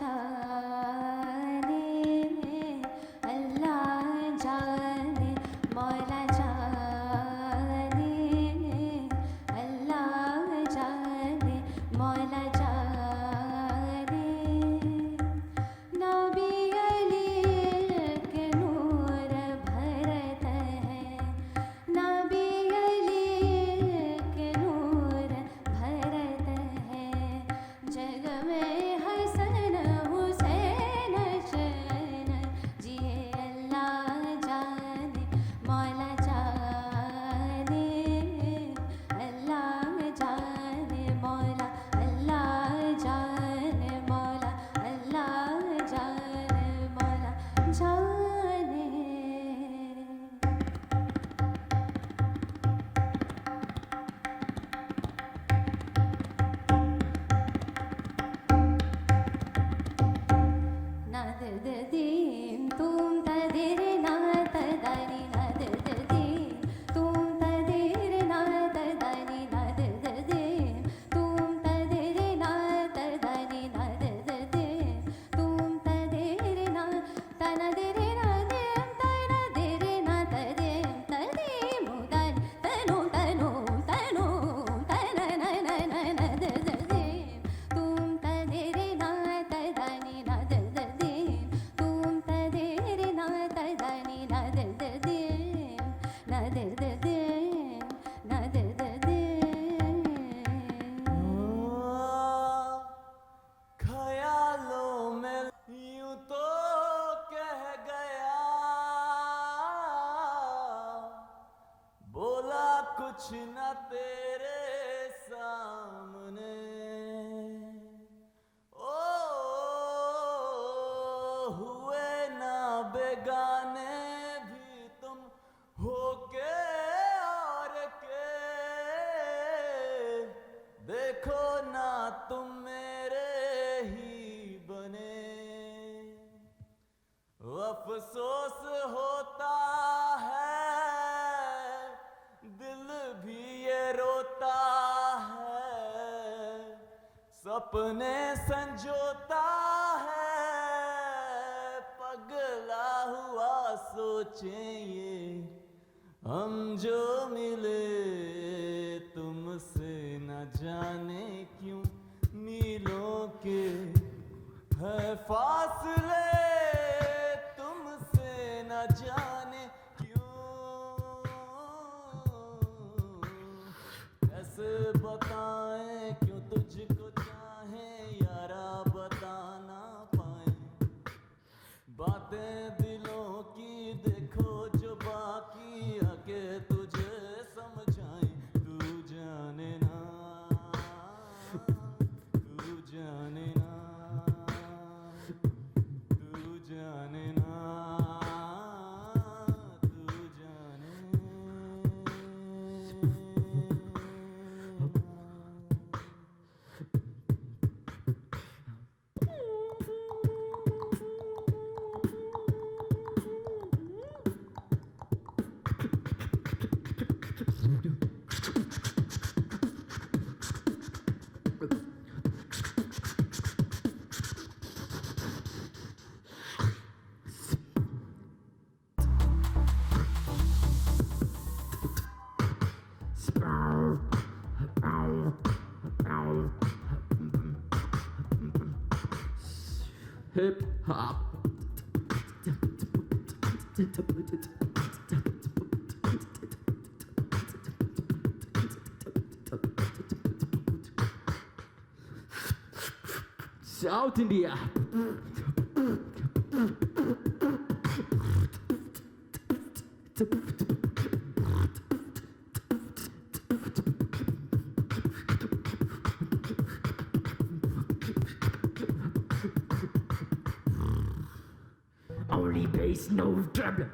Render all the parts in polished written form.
जाने, अल्लाह जाने, मौला जाने, अल्लाह जाने, मौला जाने। नबी अली के नूर भरत है, नबी अली के नूर भरत है। जग में हसन हुसैन चैन जिए, अल्लाह जाने, मौला जाने, अल्लाह जाने, मौला, अल्लाह जाने, मौला, अल्लाह जाने, मौला जाने। नादददीम तुम तदिर नाददानी, नादददीम तुम तदिर नाददानी, नादददीम तुम तदिर नाददानी, नादददीम तुम तदिर ना तनदिर नादिम तनदिर नाददीम तदीम उदन तनु तनु तनु तनननननदददीम तुम तदिर नाददानी, नादददीम तुम तदिर नाददानी, नादददीम नादददीम नादददीम। ख्यालों में यूं तो कह गया, बोला कुछ न तेरे सामने। ओ हुए ना बेगाने भी तुम होके और के, देखो ना तुम मेरे ही बने। अफसोस होता है, दिल भी ये रोता है, सपने संजोता है, पगला हुआ सोचे ये हम जो मिले तुमसे, न जाने क्यों मीलों के है फासले, तुमसे न जाने क्यों। कैसे बताएं क्यों तुझको चाहें यारा, बता ना पाए बातें दिलों की, देखो जो बाकी आके तुझे समझाएं। तू जाने ना, तू जाने ना, तू जाने ना, तू जाने ना। Hip hop. South India. Only bass, no treble.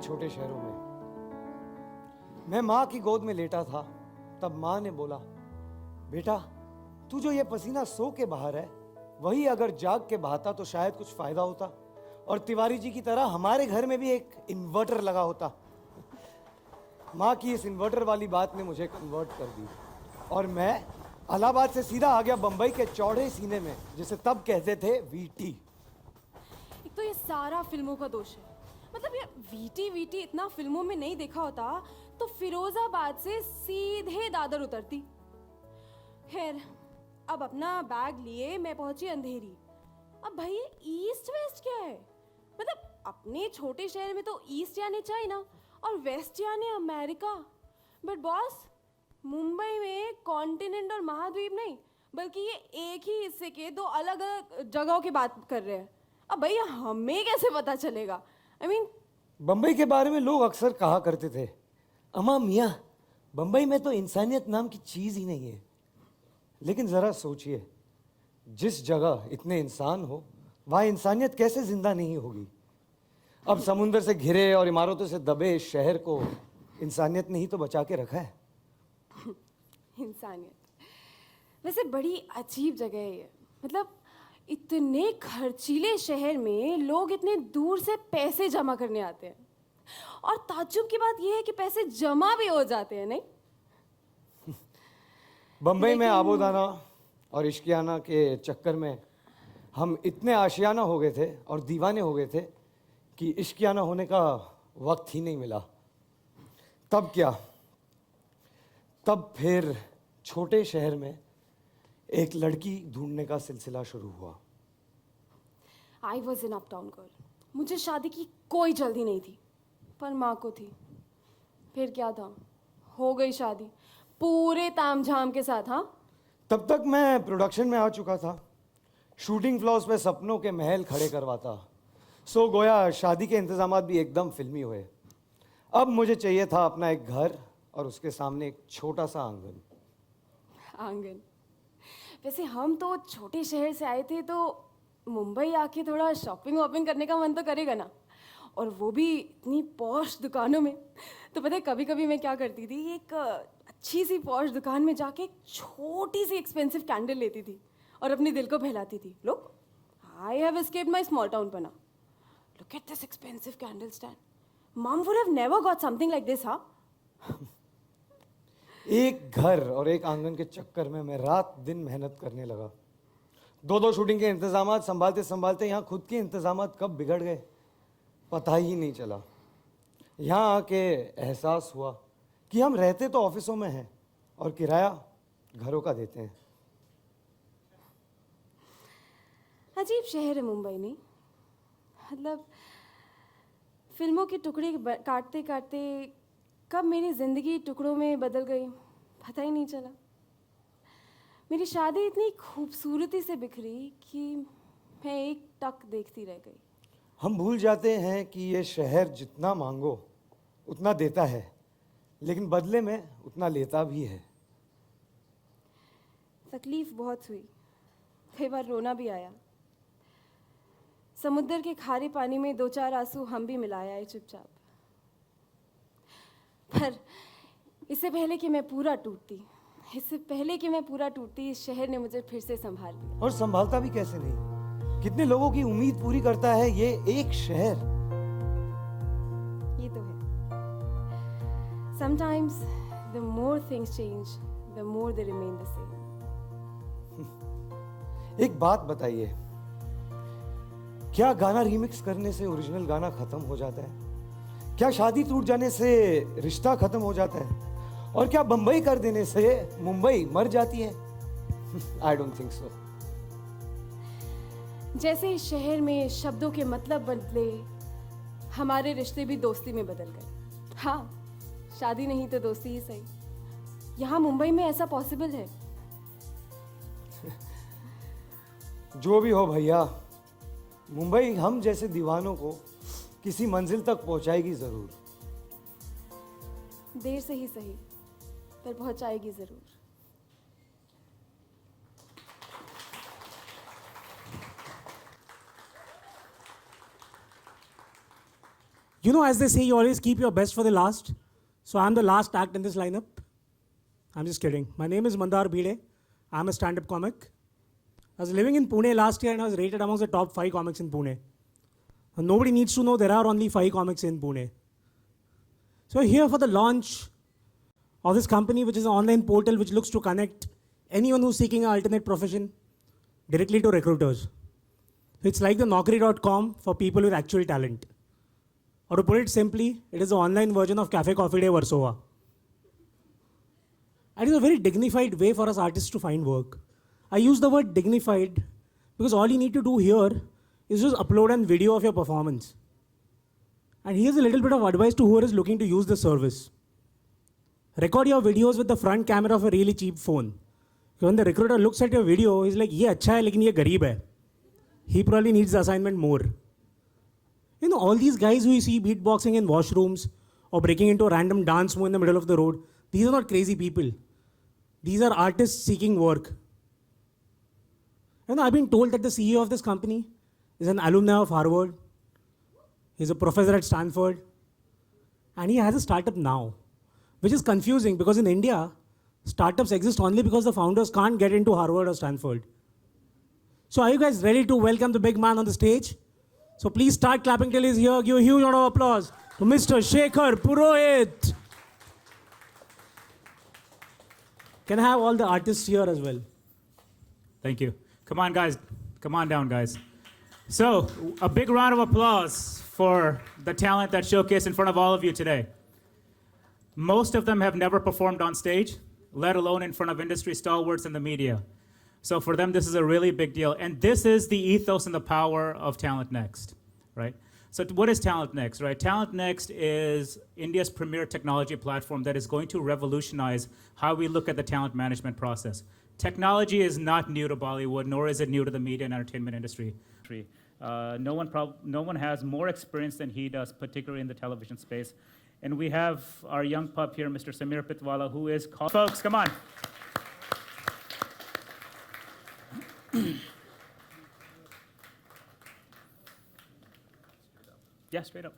छोटे शहरों में। मैं माँ की गोद में लेटा था, तब माँ ने बोला, बेटा तू जो ये पसीना सो के बाहर है, वही अगर जाग के बहाता तो शायद कुछ फायदा होता, और तिवारी जी की तरह हमारे घर में भी एक इन्वर्टर लगा होता। माँ की इस इन्वर्टर वाली बात ने मुझे कन्वर्ट कर दी और मैं इलाहाबाद से सीधा आ गया बंबई के चौड़े सीने में, जिसे तब कहते थे वीटी। एक तो ये सारा फिल्मों का दोष है। मतलब ये वीटी वीटी इतना फिल्मों में नहीं देखा होता तो फिरोजाबाद से सीधे दादर उतरती। खैर, अब अपना बैग लिए मैं पहुंची अंधेरी। अब भाई ईस्ट वेस्ट क्या है? मतलब अपने छोटे शहर में तो ईस्ट यानी चाइना और वेस्ट यानी अमेरिका। बट बॉस, मुंबई में कॉन्टिनेंट और महाद्वीप नहीं, बल्कि ये एक ही हिस्से के दो अलग अलग जगहों की बात कर रहे हैं। अब भैया हमें कैसे पता चलेगा? I mean, बंबई के बारे में लोग अक्सर कहा करते थे, अम्मा मियाँ बंबई में तो इंसानियत नाम की चीज ही नहीं है। लेकिन जरा सोचिए, जिस जगह इतने इंसान हो वहां इंसानियत कैसे जिंदा नहीं होगी? अब समुंदर से घिरे और इमारतों से दबे इस शहर को इंसानियत ने ही तो बचा के रखा है। इंसानियत वैसे बड़ी अजीब जगह है ये। मतलब इतने खर्चीले शहर में लोग इतने दूर से पैसे जमा करने आते हैं, और ताज्जुब की बात यह है कि पैसे जमा भी हो जाते हैं, नहीं? बंबई में आबोदाना और इश्कियाना के चक्कर में हम इतने आशियाना हो गए थे और दीवाने हो गए थे कि इश्कियाना होने का वक्त ही नहीं मिला। तब क्या, तब फिर छोटे शहर में एक लड़की ढूंढने का सिलसिला शुरू हुआ। I was in uptown girl. मुझे शादी की कोई जल्दी नहीं थी, पर माँ को थी। फिर क्या था, हो गई शादी पूरे तामझाम के साथ। हाँ, तब तक मैं प्रोडक्शन में आ चुका था, शूटिंग फ्लोर्स पे सपनों के महल खड़े करवाता। सो गोया शादी के इंतजामात भी एकदम फिल्मी हुए। अब मुझे चाहिए था अपना एक घर और उसके सामने एक छोटा सा आंगन। आंगन? वैसे हम तो छोटे शहर से आए थे, तो मुंबई आके थोड़ा शॉपिंग वॉपिंग करने का मन तो करेगा ना, और वो भी इतनी पॉश दुकानों में। तो पता है कभी कभी मैं क्या करती थी, एक अच्छी सी पॉश दुकान में जाके एक छोटी सी एक्सपेंसिव कैंडल लेती थी और अपने दिल को बहलाती थी, look I have escaped my small town पना, look at this expensive candle stand, mom would have never got something like this. हाँ, एक घर और एक आंगन के चक्कर में मैं रात दिन मेहनत करने लगा। दो शूटिंग के इंतजामात संभालते संभालते यहाँ खुद के इंतजामात कब बिगड़ गए पता ही नहीं चला। यहाँ आके एहसास हुआ कि हम रहते तो ऑफिसों में हैं और किराया घरों का देते हैं। अजीब शहर है मुंबई, नहीं? मतलब फिल्मों के टुकड़े काटते काटते कब मेरी जिंदगी टुकड़ों में बदल गई पता ही नहीं चला। मेरी शादी इतनी खूबसूरती से बिखरी कि मैं एक टक देखती रह गई। हम भूल जाते हैं कि ये शहर जितना मांगो उतना देता है, लेकिन बदले में उतना लेता भी है। तकलीफ बहुत हुई, कई बार रोना भी आया। समुद्र के खारे पानी में दो चार आंसू हम भी मिलाए आए चुपचाप। पर इससे पहले कि मैं पूरा टूटती, इस शहर ने मुझे फिर से संभाल लिया। और संभालता भी कैसे नहीं, कितने लोगों की उम्मीद पूरी करता है ये एक शहर। ये तो है। Sometimes the more things change, the more they remain the same. एक बात बताइए, क्या गाना रीमिक्स करने से ओरिजिनल गाना खत्म हो जाता है? क्या शादी टूट जाने से रिश्ता खत्म हो जाता है? और क्या बंबई कर देने से मुंबई मर जाती है? I don't think so. जैसे इस शहर में शब्दों के मतलब बदले, हमारे रिश्ते भी दोस्ती में बदल गए। हाँ, शादी नहीं तो दोस्ती ही सही। यहाँ मुंबई में ऐसा पॉसिबल है। जो भी हो भैया, मुंबई हम जैसे दीवानों को किसी मंजिल तक पहुंचाएगी जरूर। देर से ही सही, पर पहुंचाएगी जरूर। You know, as they say, you always keep your best for the last. So I'm the last act in this lineup. I'm just kidding. My name is Mandar Bhide. I'm a stand-up comic. I was living in Pune last year and I was rated amongst the top 5 comics in Pune. And nobody needs to know there are only 5 comics in Pune. So here for the launch of this company, which is an online portal which looks to connect anyone who's seeking an alternate profession directly to recruiters. It's like the Naukri.com for people with actual talent. Or to put it simply, it is the online version of Cafe Coffee Day Warsaw. And it's a very dignified way for us artists to find work. I use the word dignified because all you need to do here is just upload a video of your performance. And here's a little bit of advice to whoever is looking to use the service. Record your videos with the front camera of a really cheap phone. When the recruiter looks at your video, he's like, "Ye acha hai, lekin ye gareeb hai." He probably needs the assignment more. You know, all these guys who you see beatboxing in washrooms or breaking into a random dance move in the middle of the road, these are not crazy people. These are artists seeking work. You know, I've been told that the CEO of this company is an alumni of Harvard. He's a professor at Stanford. And he has a startup now, which is confusing because in India, startups exist only because the founders can't get into Harvard or Stanford. So are you guys ready to welcome the big man on the stage? So please start clapping till he's here. Give a huge round of applause to Mr. Shekhar Purohit. Can I have all the artists here as well? Thank you. Come on, guys. Come on down, guys. So, a big round of applause for the talent that's showcased in front of all of you today. Most of them have never performed on stage, let alone in front of industry stalwarts and the media. So for them, this is a really big deal. And this is the ethos and the power of Talent Next, right? So what is Talent Next, right? Talent Next is India's premier technology platform that is going to revolutionize how we look at the talent management process. Technology is not new to Bollywood, nor is it new to the media and entertainment industry. No one has more experience than he does, particularly in the television space. And we have our young pup here, Mr. Samir Pitwala, who is called... Folks, come on. Yeah, straight up.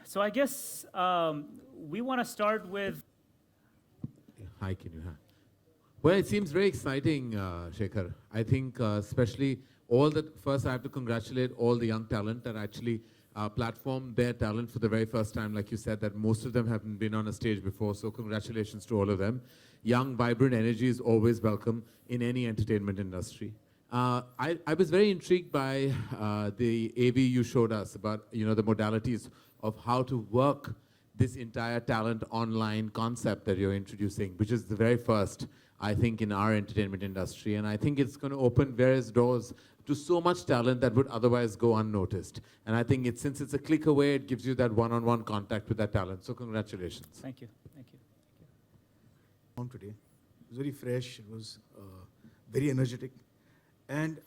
So I guess we want to start with... Hi, can you have? Well, it seems very exciting, Shekhar. I think especially first I have to congratulate all the young talent that actually platformed their talent for the very first time. Like you said, that most of them haven't been on a stage before, so congratulations to all of them. Young, vibrant energy is always welcome in any entertainment industry. I was very intrigued by the AV you showed us about, the modalities of how to work this entire talent online concept that you're introducing, which is the very first, I think, in our entertainment industry. And I think it's going to open various doors to so much talent that would otherwise go unnoticed. And I think since it's a click away, it gives you that one-on-one contact with that talent. So congratulations. Thank you. Thank you. On today. It was very fresh, it was very energetic. And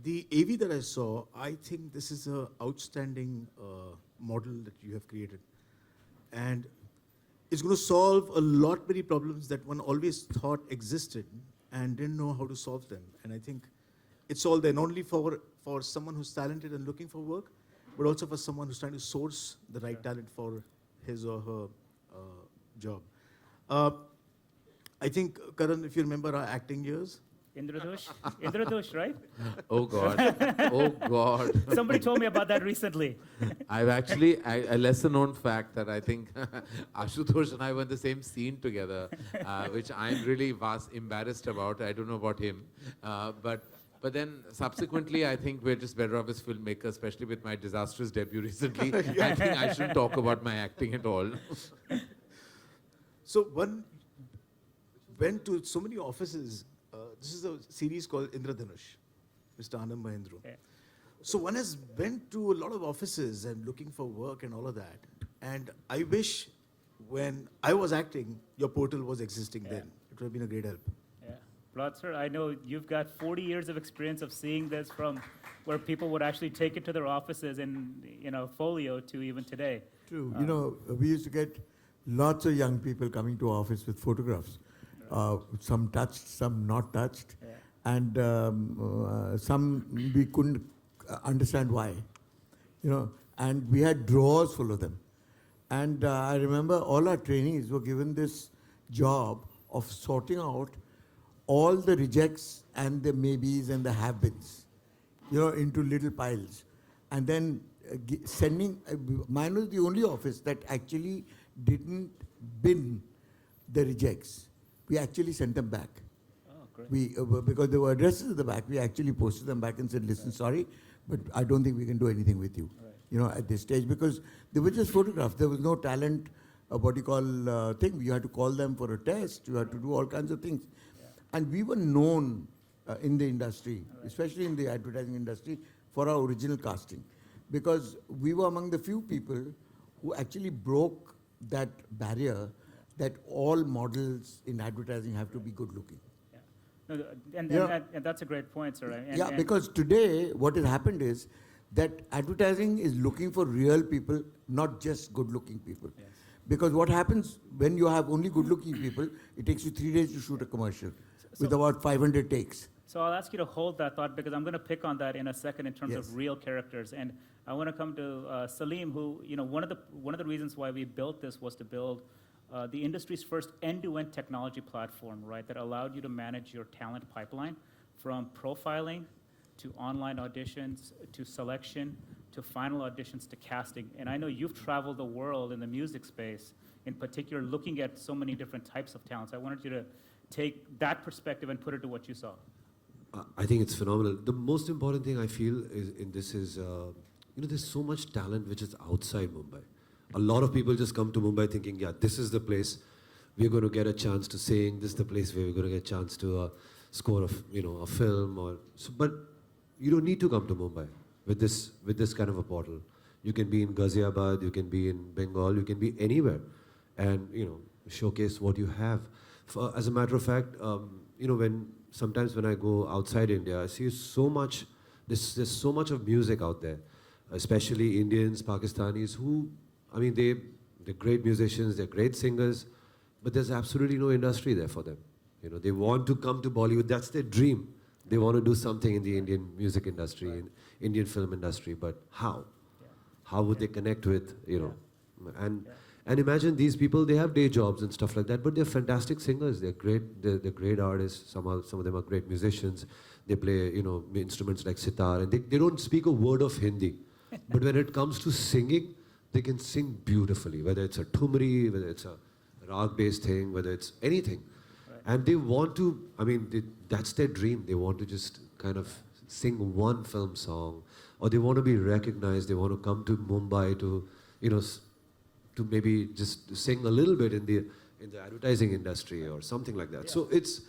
the AV that I saw, I think this is an outstanding model that you have created. And it's going to solve a lot many problems that one always thought existed and didn't know how to solve them. And I think it's all there, not only for someone who's talented and looking for work, but also for someone who's trying to source the right talent for his or her job. I think, Karan, if you remember our acting years. Indradhosh, right? Oh, God. Oh, God. Somebody told me about that recently. I've actually, a lesser known fact that I think Ashutosh and I were in the same scene together, which I'm really embarrassed about. I don't know about him. But But then subsequently, I think we're just better off as filmmakers, especially with my disastrous debut recently. I think I shouldn't talk about my acting at all. So one went to so many offices. This is a series called Indradhanush, Mr. Anand Mahendru. Yeah. So one has went to a lot of offices and looking for work and all of that. And I wish when I was acting, your portal was existing then. It would have been a great help. Yeah. Prahlad sir, I know you've got 40 years of experience of seeing this from where people would actually take it to their offices in, folio to even today. True. We used to get lots of young people coming to office with photographs. Some touched, some not touched. Yeah. And some we couldn't understand why. And we had drawers full of them. And I remember all our trainees were given this job of sorting out all the rejects and the maybes and the have-beens, into little piles. And then sending, mine was the only office that actually didn't bin the rejects. We actually sent them back. Oh, great. Because there were addresses at the back, we actually posted them back and said, listen, sorry, but I don't think we can do anything with you, at this stage, because they were just photographs. There was no talent, thing. You had to call them for a test. You had to do all kinds of things. Yeah. And we were known in the industry, especially in the advertising industry, for our original casting, because we were among the few people who actually broke that barrier that all models in advertising have to be good looking. No, and that's a great point, sir. Because today what has happened is that advertising is looking for real people, not just good-looking people. Yes. Because what happens when you have only good-looking people, it takes you 3 days to shoot a commercial with about 500 takes. So I'll ask you to hold that thought because I'm going to pick on that in a second in terms of real characters. And I want to come to Salim, who, one of the reasons why we built this was to build the industry's first end-to-end technology platform, right, that allowed you to manage your talent pipeline from profiling to online auditions to selection to final auditions to casting. And I know you've traveled the world in the music space, in particular, looking at so many different types of talents. I wanted you to take that perspective and put it to what you saw. I think it's phenomenal. The most important thing I feel is there's so much talent which is outside Mumbai. A lot of people just come to Mumbai thinking, yeah, this is the place we're going to get a chance to sing. This is the place where we're going to get a chance to score a film but you don't need to come to Mumbai with this kind of a portal. You can be in Ghaziabad, you can be in Bengal, you can be anywhere, and showcase what you have. As a matter of fact, sometimes when I go outside India, I see so much. There's so much of music out there, especially Indians, Pakistanis, who, they're great musicians, they're great singers, but there's absolutely no industry there for them. They want to come to Bollywood. That's their dream. They want to do something in the Indian music industry, in Indian film industry, but how? Yeah. How would they connect with, And imagine these people, they have day jobs and stuff like that, but they're fantastic singers. They're great. They're great artists. Some of them are great musicians. They play, instruments like sitar, and they don't speak a word of Hindi. But when it comes to singing, they can sing beautifully, whether it's a thumri, whether it's a rag-based thing, whether it's anything. Right. And they want to, that's their dream. They want to just kind of sing one film song, or they want to be recognized. They want to come to Mumbai to, to maybe just sing a little bit in the advertising industry or something like that. Yeah. So it's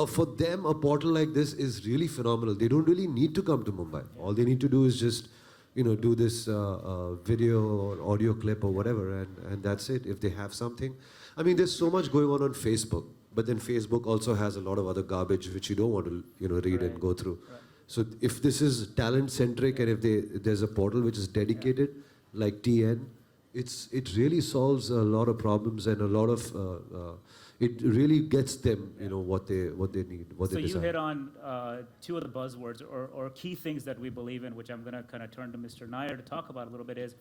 for them, a portal like this is really phenomenal. They don't really need to come to Mumbai. Yeah. All they need to do is just do this video or audio clip or whatever, and that's it. If they have something, there's so much going on Facebook, but then Facebook also has a lot of other garbage which you don't want to read and go through. Right. So if this is talent centric and if there's a portal which is dedicated like TN. It really solves a lot of problems and a lot of it really gets them what they need, what they desire. So you hit on two of the buzzwords or key things that we believe in, which I'm going to kind of turn to Mr. Nair to talk about a little bit. Is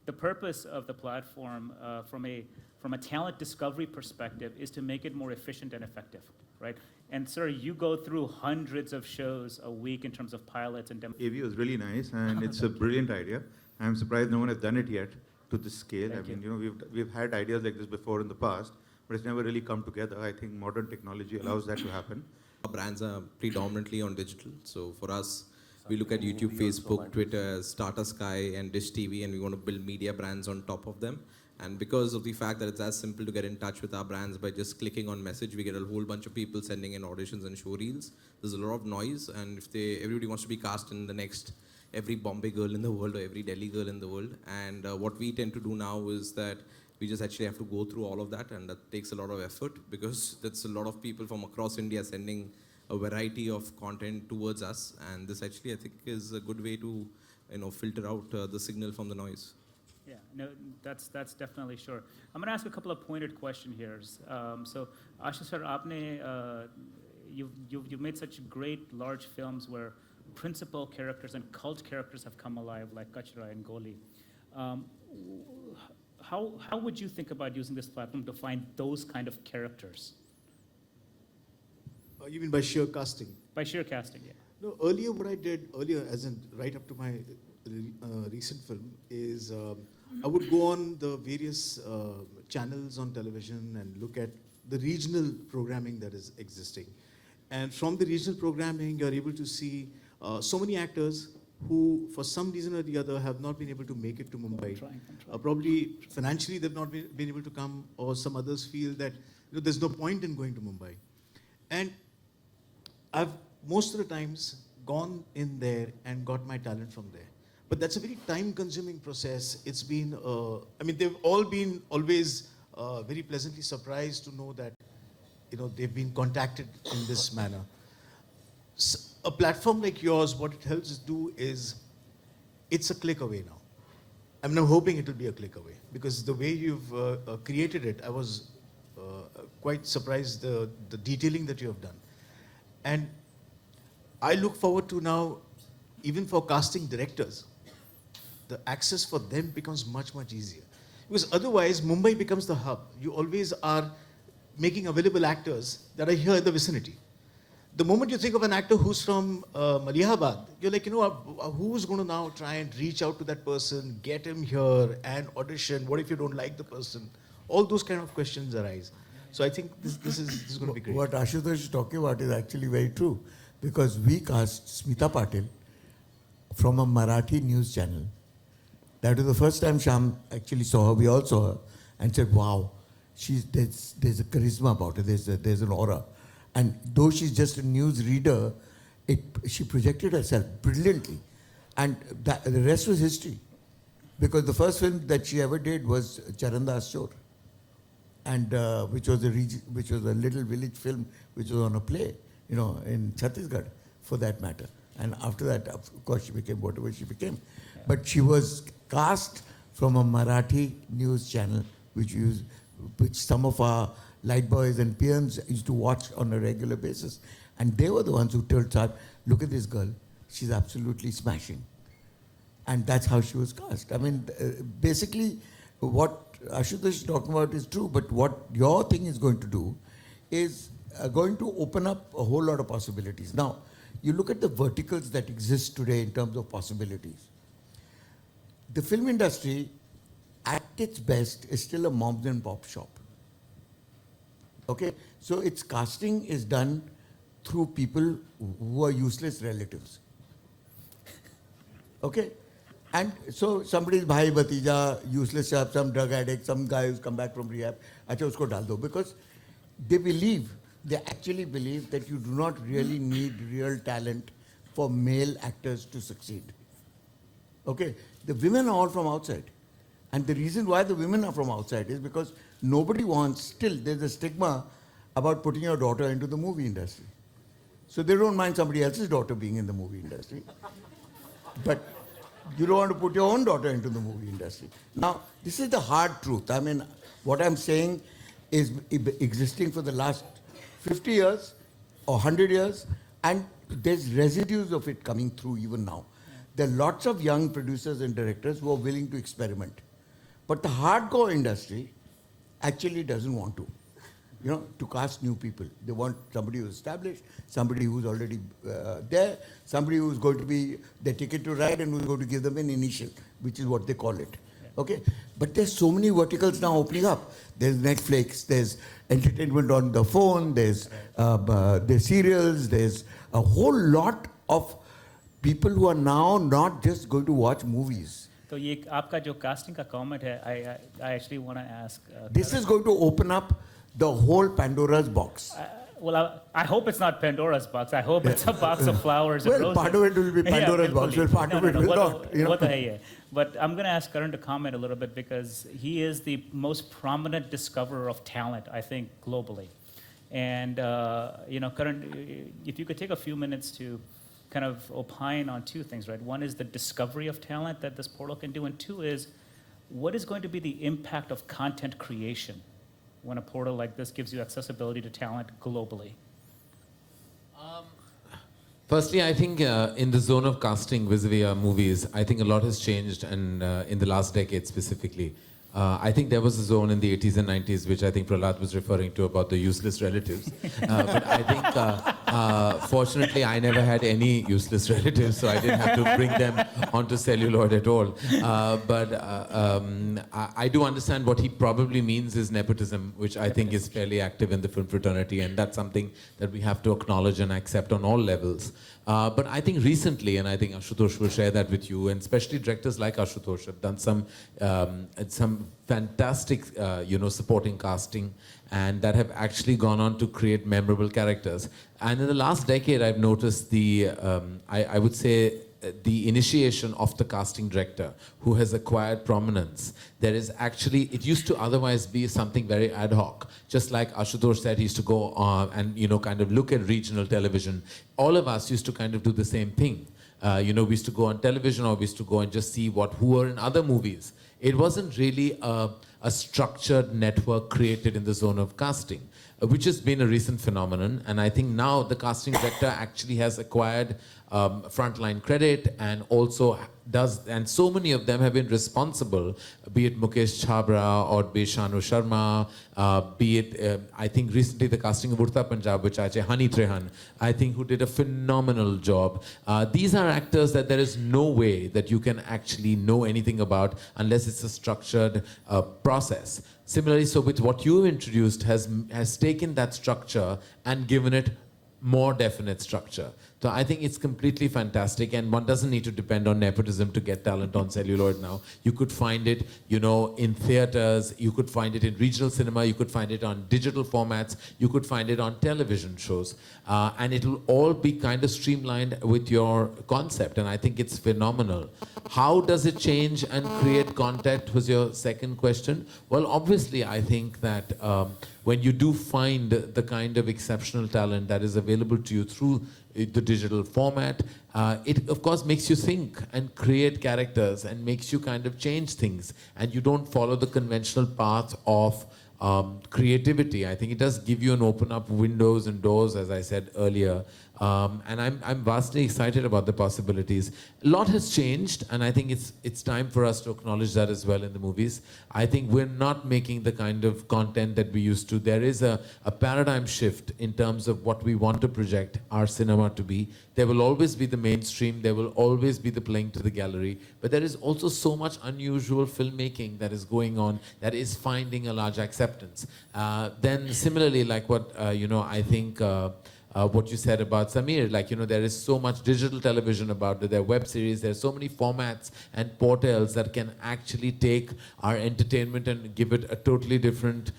the purpose of the platform from a talent discovery perspective is to make it more efficient and effective, right? And sir, you go through hundreds of shows a week in terms of pilots and demos. AV was really nice, and it's a brilliant idea. I'm surprised no one has done it yet to this scale. We've had ideas like this before in the past, but it's never really come together. I think modern technology allows that to happen. Our brands are predominantly on digital. So for us, we look at YouTube, Facebook, Twitter as Tata Sky and Dish TV, and we want to build media brands on top of them. And because of the fact that it's as simple to get in touch with our brands by just clicking on message, we get a whole bunch of people sending in auditions and show reels. There's a lot of noise, and if everybody wants to be cast in the next every Bombay girl in the world or every Delhi girl in the world. And what we tend to do now is that we just actually have to go through all of that, and that takes a lot of effort because that's a lot of people from across India sending a variety of content towards us. And this actually, I think, is a good way to filter out the signal from the noise. Yeah, no, that's definitely sure. I'm going to ask a couple of pointed questions here. So, Ashutosh sir, you've made such great large films where principal characters and cult characters have come alive, like Kachra and Goli. How would you think about using this platform to find those kind of characters? You mean by sheer casting? By sheer casting, yeah. No, earlier what I did, as in right up to my recent film, is I would go on the various channels on television and look at the regional programming that is existing. And from the regional programming, you're able to see so many actors who, for some reason or the other, have not been able to make it to Mumbai. Probably financially they've not been able to come, or some others feel that there's no point in going to Mumbai. And I've most of the times gone in there and got my talent from there. But that's a very time-consuming process. It's been, they've all been always very pleasantly surprised to know that, they've been contacted in this manner. So a platform like yours, what it helps us do is, it's a click away now. I'm hoping it will be a click away, because the way you've created it, I was quite surprised the detailing that you have done. And I look forward to now, even for casting directors, the access for them becomes much, much easier. Because otherwise, Mumbai becomes the hub. You always are making available actors that are here in the vicinity. The moment you think of an actor who's from Malihabad, you're like, who's going to now try and reach out to that person, get him here and audition? What if you don't like the person? All those kind of questions arise. So I think this is going to be great. What Ashutosh is talking about is actually very true, because we cast Smita Patil from a Marathi news channel. That was the first time Sham actually saw her. We all saw her and said, wow, there's a charisma about her, there's an aura. And though she's just a news reader, she projected herself brilliantly. And the rest was history. Because the first film that she ever did was Charandas Chor, and which was a little village film which was on a play, in Chhattisgarh, for that matter. And after that, of course, she became whatever she became. But she was cast from a Marathi news channel, which some of our light boys and peons used to watch on a regular basis. And they were the ones who told Saab, look at this girl, she's absolutely smashing. And that's how she was cast. Basically, what Ashutosh is talking about is true, but what your thing is going to do is going to open up a whole lot of possibilities. Now, you look at the verticals that exist today in terms of possibilities. The film industry, at its best, is still a moms and pop shop. Okay? So its casting is done through people who are useless relatives. Okay? And so somebody's bhai, bhatija, useless chap, some drug addict, some guy who's come back from rehab, acha usko dal do. Because they actually believe that you do not really need real talent for male actors to succeed. Okay? The women are all from outside. And the reason why the women are from outside is because nobody wants, there's a stigma about putting your daughter into the movie industry. So they don't mind somebody else's daughter being in the movie industry. But you don't want to put your own daughter into the movie industry. Now, this is the hard truth. What I'm saying is existing for the last 50 years or 100 years, and there's residues of it coming through even now. There are lots of young producers and directors who are willing to experiment. But the hardcore industry actually doesn't want to cast new people. They want somebody who's established, somebody who's already there, somebody who's going to be their ticket to ride and who's going to give them an initial, which is what they call it. Okay, but there's so many verticals now opening up. There's Netflix, there's entertainment on the phone, there's serials, there's a whole lot of people who are now not just going to watch movies. तो ये आपका जो casting का comment है, I actually want to ask. This is going to open up the whole Pandora's box. Well, I hope it's not Pandora's box. I hope it's a box of flowers and Well, roses. part of it will be Pandora's box, well, part of it will not. You know? What the hell, But I'm going to ask Karan to comment a little bit because he is the most prominent discoverer of talent, I think, globally. And, Karan, if you could take a few minutes to kind of opine on two things, right? One is the discovery of talent that this portal can do, and two is what is going to be the impact of content creation when a portal like this gives you accessibility to talent globally? Firstly, I think in the zone of casting vis-a-vis movies, I think a lot has changed, and in the last decade specifically. I think there was a zone in the 80s and 90s, which I think Prahlad was referring to about the useless relatives. But I think, fortunately, I never had any useless relatives, so I didn't have to bring them onto celluloid at all. I do understand what he probably means is nepotism, which I think is fairly active in the film fraternity, and that's something that we have to acknowledge and accept on all levels. But I think recently, and I think Ashutosh will share that with you, and especially directors like Ashutosh have done some fantastic, supporting casting, and that have actually gone on to create memorable characters. And in the last decade, I've noticed I would say, the initiation of the casting director who has acquired prominence. There is actually, it used to otherwise be something very ad hoc. Just like Ashutosh said, he used to go on and, kind of look at regional television. All of us used to kind of do the same thing. We used to go on television, or we used to go and just see who were in other movies. It wasn't really a structured network created in the zone of casting, which has been a recent phenomenon. And I think now the casting director actually has acquired frontline credit, and also and so many of them have been responsible, be it Mukesh Chhabra or be Shanu Sharma, be it, I think recently the casting of Urta Punjab, which I say Hani Trehan, I think, who did a phenomenal job. These are actors that there is no way that you can actually know anything about unless it's a structured process. Similarly, so with what you've introduced has taken that structure and given it more definite structure. So I think it's completely fantastic, and one doesn't need to depend on nepotism to get talent on celluloid now. You could find it, in theaters, you could find it in regional cinema, you could find it on digital formats, you could find it on television shows. And it'll all be kind of streamlined with your concept, and I think it's phenomenal. How does it change and create content was your second question. Well, obviously, I think that when you do find the kind of exceptional talent that is available to you through the digital format, it of course makes you think and create characters and makes you kind of change things, and you don't follow the conventional path of creativity. I think it does give you an open up windows and doors, as I said earlier. And I'm vastly excited about the possibilities. A lot has changed, and I think it's time for us to acknowledge that as well in the movies. I think we're not making the kind of content that we used to. There is a paradigm shift in terms of what we want to project our cinema to be. There will always be the mainstream, there will always be the playing to the gallery, but there is also so much unusual filmmaking that is going on that is finding a large acceptance. Then similarly, like what, I think, what you said about Samir, there is so much digital television about it, there are web series, there are so many formats and portals that can actually take our entertainment and give it a totally different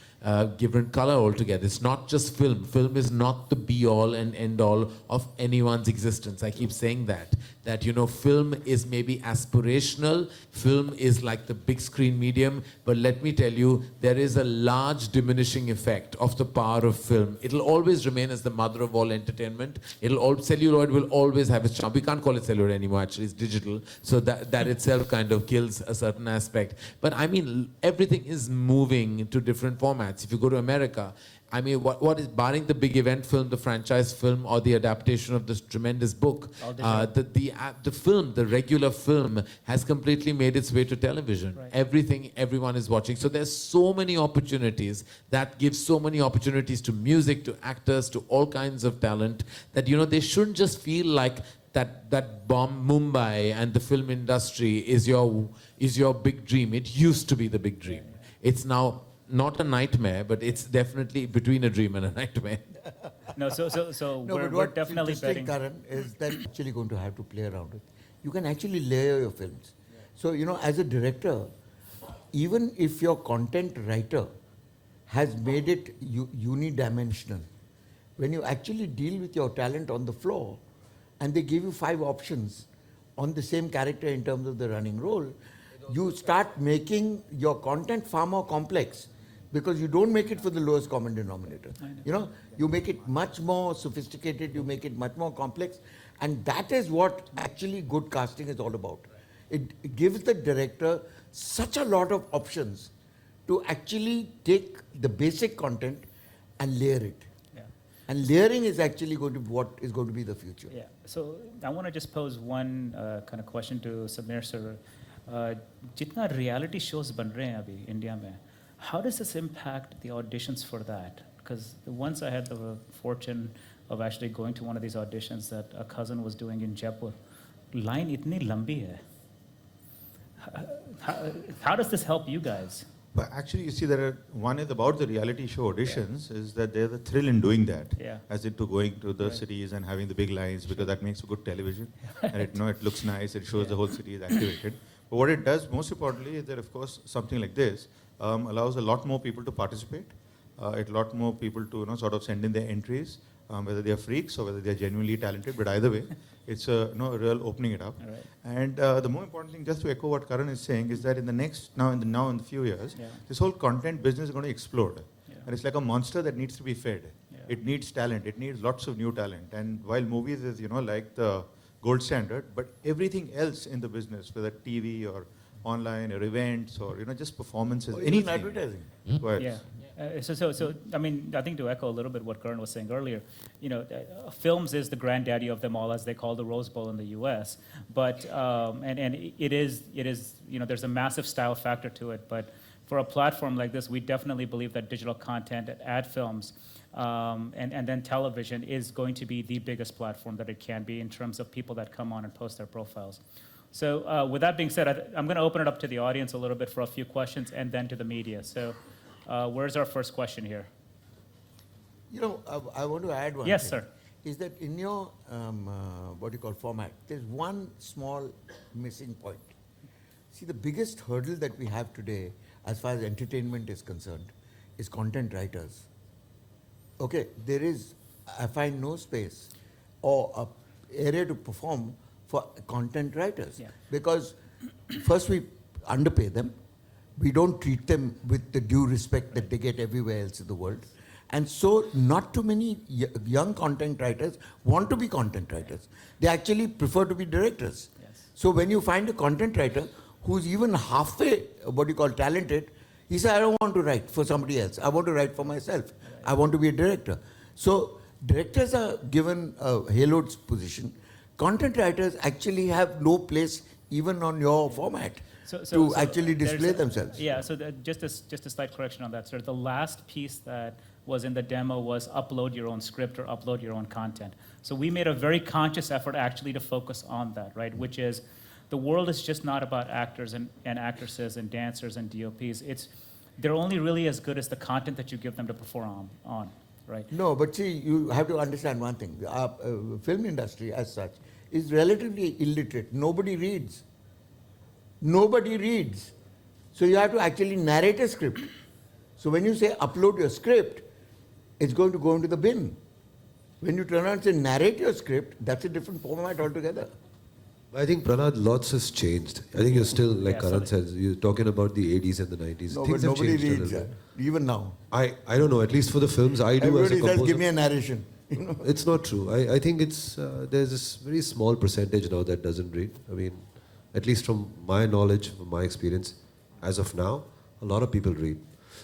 color altogether. It's not just film. Film is not the be-all and end-all of anyone's existence. I keep saying that film is maybe aspirational. Film is like the big screen medium. But let me tell you, there is a large diminishing effect of the power of film. It'll always remain as the mother of all entertainment. Celluloid will always have its charm. We can't call it celluloid anymore, actually. It's digital. So that itself kind of kills a certain aspect. But I mean, everything is moving to different formats. If you go to America, I mean, what is, barring the big event film, the franchise film, or the adaptation of this tremendous book, the film, the regular film, has completely made its way to television. Right. Everything, everyone is watching. So there's so many opportunities that give so many opportunities to music, to actors, to all kinds of talent, that, they shouldn't just feel like that bomb Mumbai and the film industry is your big dream. It used to be the big dream. It's now not a nightmare, but it's definitely between a dream and a nightmare. No, so No, we're but what's definitely interesting, betting. Karan, is that you're actually going to have to play around with. You can actually layer your films. So, as a director, even if your content writer has made it unidimensional, when you actually deal with your talent on the floor and they give you 5 options on the same character in terms of the running role, you start making your content far more complex because you don't make it for the lowest common denominator. You make it much more sophisticated, you make it much more complex, and that is what actually good casting is all about. It gives the director such a lot of options to actually take the basic content and layer it. Yeah. And layering is actually going to be what is going to be the future. Yeah. So I want to just pose one kind of question to Samir sir. जितना reality shows बन रहे हैं अभी India में, how does this impact the auditions for that? Because once I had the fortune of actually going to one of these auditions that a cousin was doing in Jaipur, line इतनी लंबी है. How does this help you guys? But actually, you see, one is about the reality show auditions, is that there's a thrill in doing that, as into going to the cities and having the big lines, because that makes good television, and it looks nice, it shows the whole city is activated. But what it does, most importantly, is that, of course, something like this allows a lot more people to participate, a lot more people to sort of send in their entries, whether they are freaks or whether they are genuinely talented. But either way, it's a real opening it up. Right. And the more important thing, just to echo what Karan is saying, is that in the few years, this whole content business is going to explode. And it's like a monster that needs to be fed. It needs talent. It needs lots of new talent. And while movies is like the gold standard, but everything else in the business, whether TV or online or events or just performances, Or anything. even advertising. Right. Yeah. So I mean, I think to echo a little bit what Karan was saying earlier, films is the granddaddy of them all, as they call the Rose Bowl in the U.S. But and it is there's a massive style factor to it. But for a platform like this, we definitely believe that digital content, ad films, and then television is going to be the biggest platform that it can be in terms of people that come on and post their profiles. So with that being said, I'm going to open it up to the audience a little bit for a few questions and then to the media. So where's our first question here? I want to add one Yes, thing. sir. Is that in your, format, there's one small missing point. See, the biggest hurdle that we have today, as far as entertainment is concerned, is content writers. Okay, there is, I find no space or a area to perform for content writers. Because first we underpay them. We don't treat them with the due respect that they get everywhere else in the world. And so not too many young content writers want to be content writers. They actually prefer to be directors. So when you find a content writer who's even halfway, talented, he says, I don't want to write for somebody else. I want to write for myself. I want to be a director. So directors are given a haloed position. Content writers actually have no place even on your format to actually display themselves. Yeah, so just a slight correction on that, sir. The last piece that was in the demo was upload your own script or upload your own content. So we made a very conscious effort actually to focus on that, right? Which is, the world is just not about actors and actresses and dancers and DOPs. They're only really as good as the content that you give them to perform on, right? No, but see, you have to understand one thing. Our film industry as such is relatively illiterate. Nobody reads. Nobody reads. So you have to actually narrate a script. So when you say upload your script, it's going to go into the bin. When you turn around and say narrate your script, that's a different format altogether. I think, Prahlad, lots has changed. I think you're still, like Karan says, you're talking about the 80s and the 90s. No, Things but have nobody changed a reads little bit. even now. I don't know, at least for the films I do Everybody as a says, composer. give me a narration. It's not true. I think it's there's this very small percentage now that doesn't read. I mean, at least from my knowledge, from my experience, as of now, a lot of people read.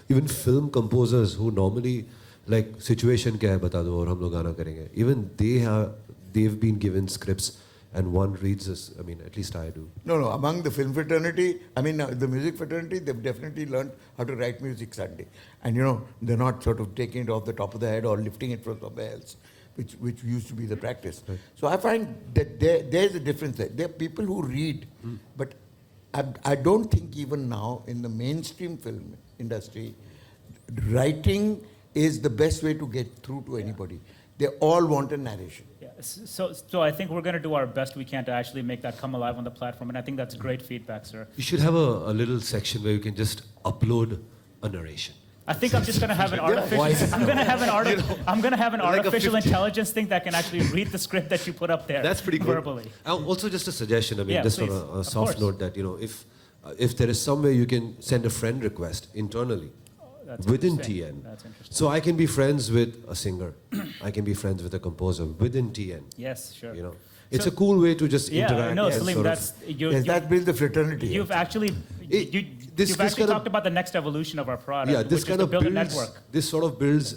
Even film composers who normally, like, situation kya hai bata do aur hum log gana karenge. Even they've been given scripts and one reads this. I mean, at least I do. No, among the film fraternity, the music fraternity, they've definitely learned how to write music Sunday. And they're not sort of taking it off the top of the head or lifting it from somewhere else. which used to be the practice. So I find that there's a difference there. There are people who read, but I don't think even now in the mainstream film industry, writing is the best way to get through to anybody. They all want a narration. Yeah, so I think we're going to do our best we can to actually make that come alive on the platform, and I think that's great feedback, sir. You should have a little section where you can just upload a narration. I think I'm just going to have an artificial. I'm going to have an Like a artificial 50. intelligence thing that can actually read the script that you put up there. That's pretty good. Verbally. Also, just a suggestion. I mean, Yeah, just please. on a Of soft course. note, that if there is some way you can send a friend request internally That's within interesting. TN. That's interesting. So I can be friends with a singer. I can be friends with a composer within TN. Yes, sure. It's So- a cool way to just Yeah, interact. no, and Salim, sort of- that's Yes, that builds the fraternity. You've actually this you've actually kind of- talked about the next evolution of our product, Yeah, this which kind is of to build builds. a network. This sort of builds.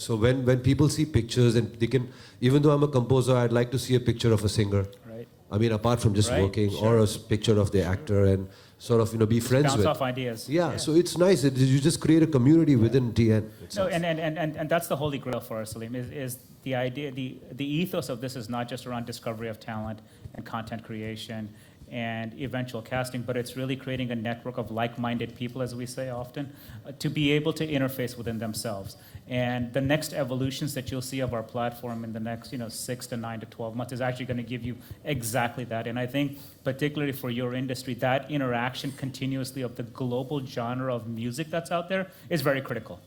So when people see pictures and they can, even though I'm a composer, I'd like to see a picture of a singer. Right. I mean, apart from just Right, working, sure. or a picture of the actor, and sort of be friends Bounce with. off ideas. Yeah, so it's nice. You just create a community within TN. No, itself. and that's the holy grail for us, Salim, is the idea, the ethos of this is not just around discovery of talent and content creation and eventual casting, but it's really creating a network of like-minded people, as we say often, to be able to interface within themselves. And the next evolutions that you'll see of our platform in the next 6 to 9 to 12 months is actually going to give you exactly that. And I think particularly for your industry, that interaction continuously of the global genre of music that's out there is very critical.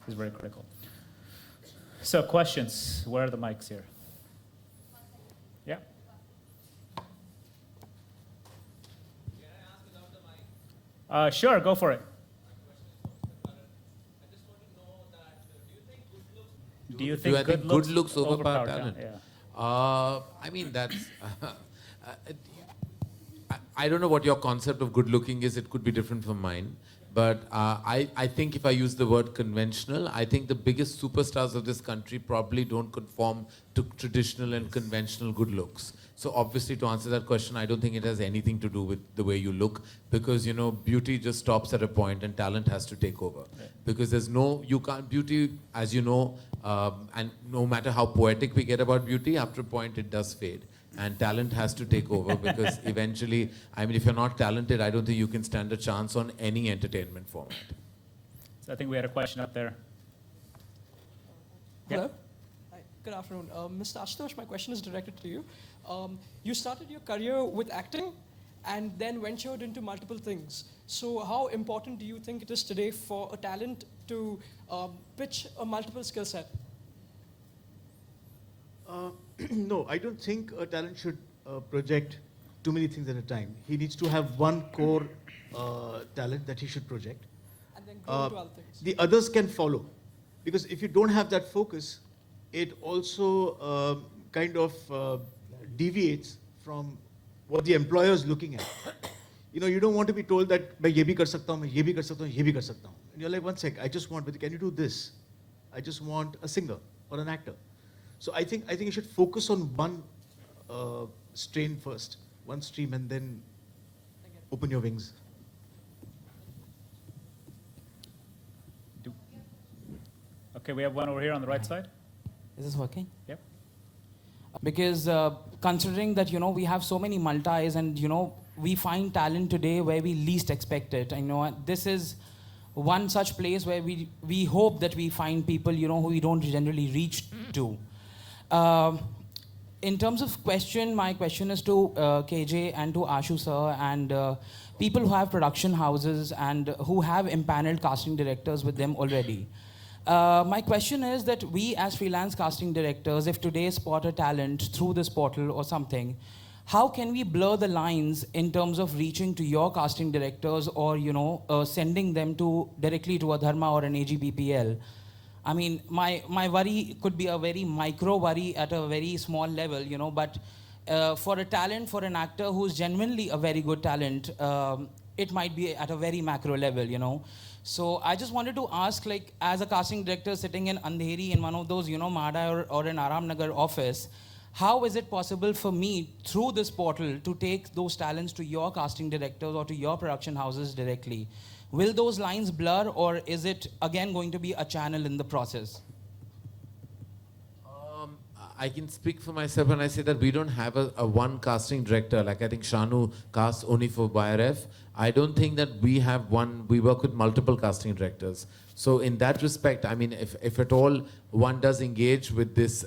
Is very critical. So questions, where are the mics here? Yeah. Sure, go for it. Do you think I think good looks overpower talent? Yeah. I mean, that's. I don't know what your concept of good looking is. It could be different from mine. But I think if I use the word conventional, I think the biggest superstars of this country probably don't conform to traditional and conventional good looks. So obviously, to answer that question, I don't think it has anything to do with the way you look, because beauty just stops at a point and talent has to take over. Right. Because you can't, beauty, as you know, and no matter how poetic we get about beauty, after a point it does fade. And talent has to take over, because eventually, I mean, if you're not talented, I don't think you can stand a chance on any entertainment format. So I think we had a question up there. Hello. Hi. Good afternoon. Mr. Ashutosh, my question is directed to you. You started your career with acting and then ventured into multiple things. So how important do you think it is today for a talent to pitch a multiple skill set? No, I don't think a talent should project too many things at a time. He needs to have one core talent that he should project. And then grow into other things. The others can follow. Because if you don't have that focus, it also kind of deviates from what the employer is looking at. You don't want to be told that मैं ये भी कर सकता हूँ, मैं ये भी कर सकता हूँ, ये भी कर सकता हूँ. And you're like, one sec, I just want, can you do this? I just want a singer or an actor. So I think you should focus on one strain first, one stream, and then open your wings. Okay, we have one over here on the right side. Is this working? Yep. Because considering that, we have so many multis and, we find talent today where we least expect it. This is one such place where we hope that we find people, who we don't generally reach to. In terms of question, my question is to KJ and to Ashu sir and people who have production houses and who have empaneled casting directors with them already. My question is that we as freelance casting directors, if today spot a talent through this portal or something, how can we blur the lines in terms of reaching to your casting directors or, sending them directly to a Dharma or an AGBPL? I mean, my worry could be a very micro worry at a very small level, but for a talent, for an actor who's genuinely a very good talent, it might be at a very macro level, So I just wanted to ask, as a casting director sitting in Andheri in one of those, Mada or an Aram Nagar office, how is it possible for me, through this portal, to take those talents to your casting directors or to your production houses directly? Will those lines blur, or is it again going to be a channel in the process? I can speak for myself when I say that we don't have a one casting director. Like I think Shanu casts only for BioRef. I don't think that we have one. We work with multiple casting directors. So in that respect, I mean, if at all one does engage with this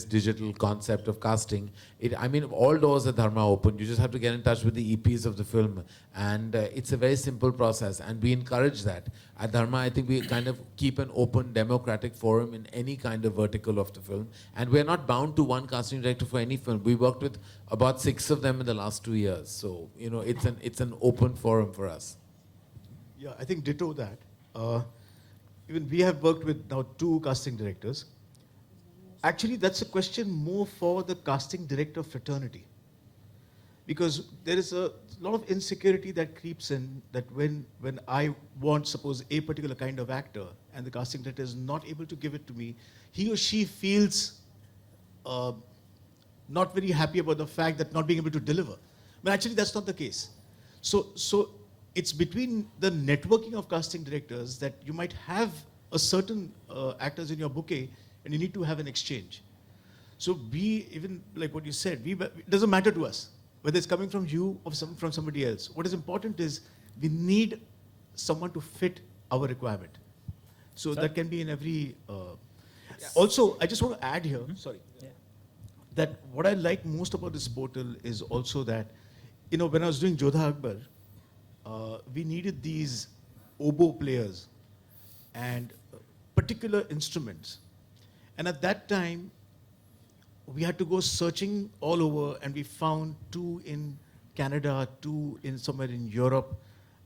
digital concept of casting, I mean, all doors at Dharma open. You just have to get in touch with the EPs of the film, and it's a very simple process, and we encourage that. At Dharma, I think we kind of keep an open, democratic forum in any kind of vertical of the film, and we're not bound to one casting director for any film. We worked with about 6 of them in the last 2 years, so you know, it's an open forum for us. Yeah, I think ditto that. Even we have worked with now 2 casting directors. Actually, that's a question more for the casting director fraternity. Because there is a lot of insecurity that creeps in that when I want, suppose, a particular kind of actor and the casting director is not able to give it to me, he or she feels not very happy about the fact that not being able to deliver. But actually, that's not the case. So it's between the networking of casting directors that you might have a certain actors in your bouquet and you need to have an exchange. So we, even like what you said, it doesn't matter to us whether it's coming from you or from somebody else. What is important is we need someone to fit our requirement. So that can be in every... Also, I just want to add here, that what I like most about this portal is also that, you know, when I was doing Jodha Akbar, we needed these oboe players and particular instruments. And at that time, we had to go searching all over, and we found 2 in Canada, 2 in somewhere in Europe,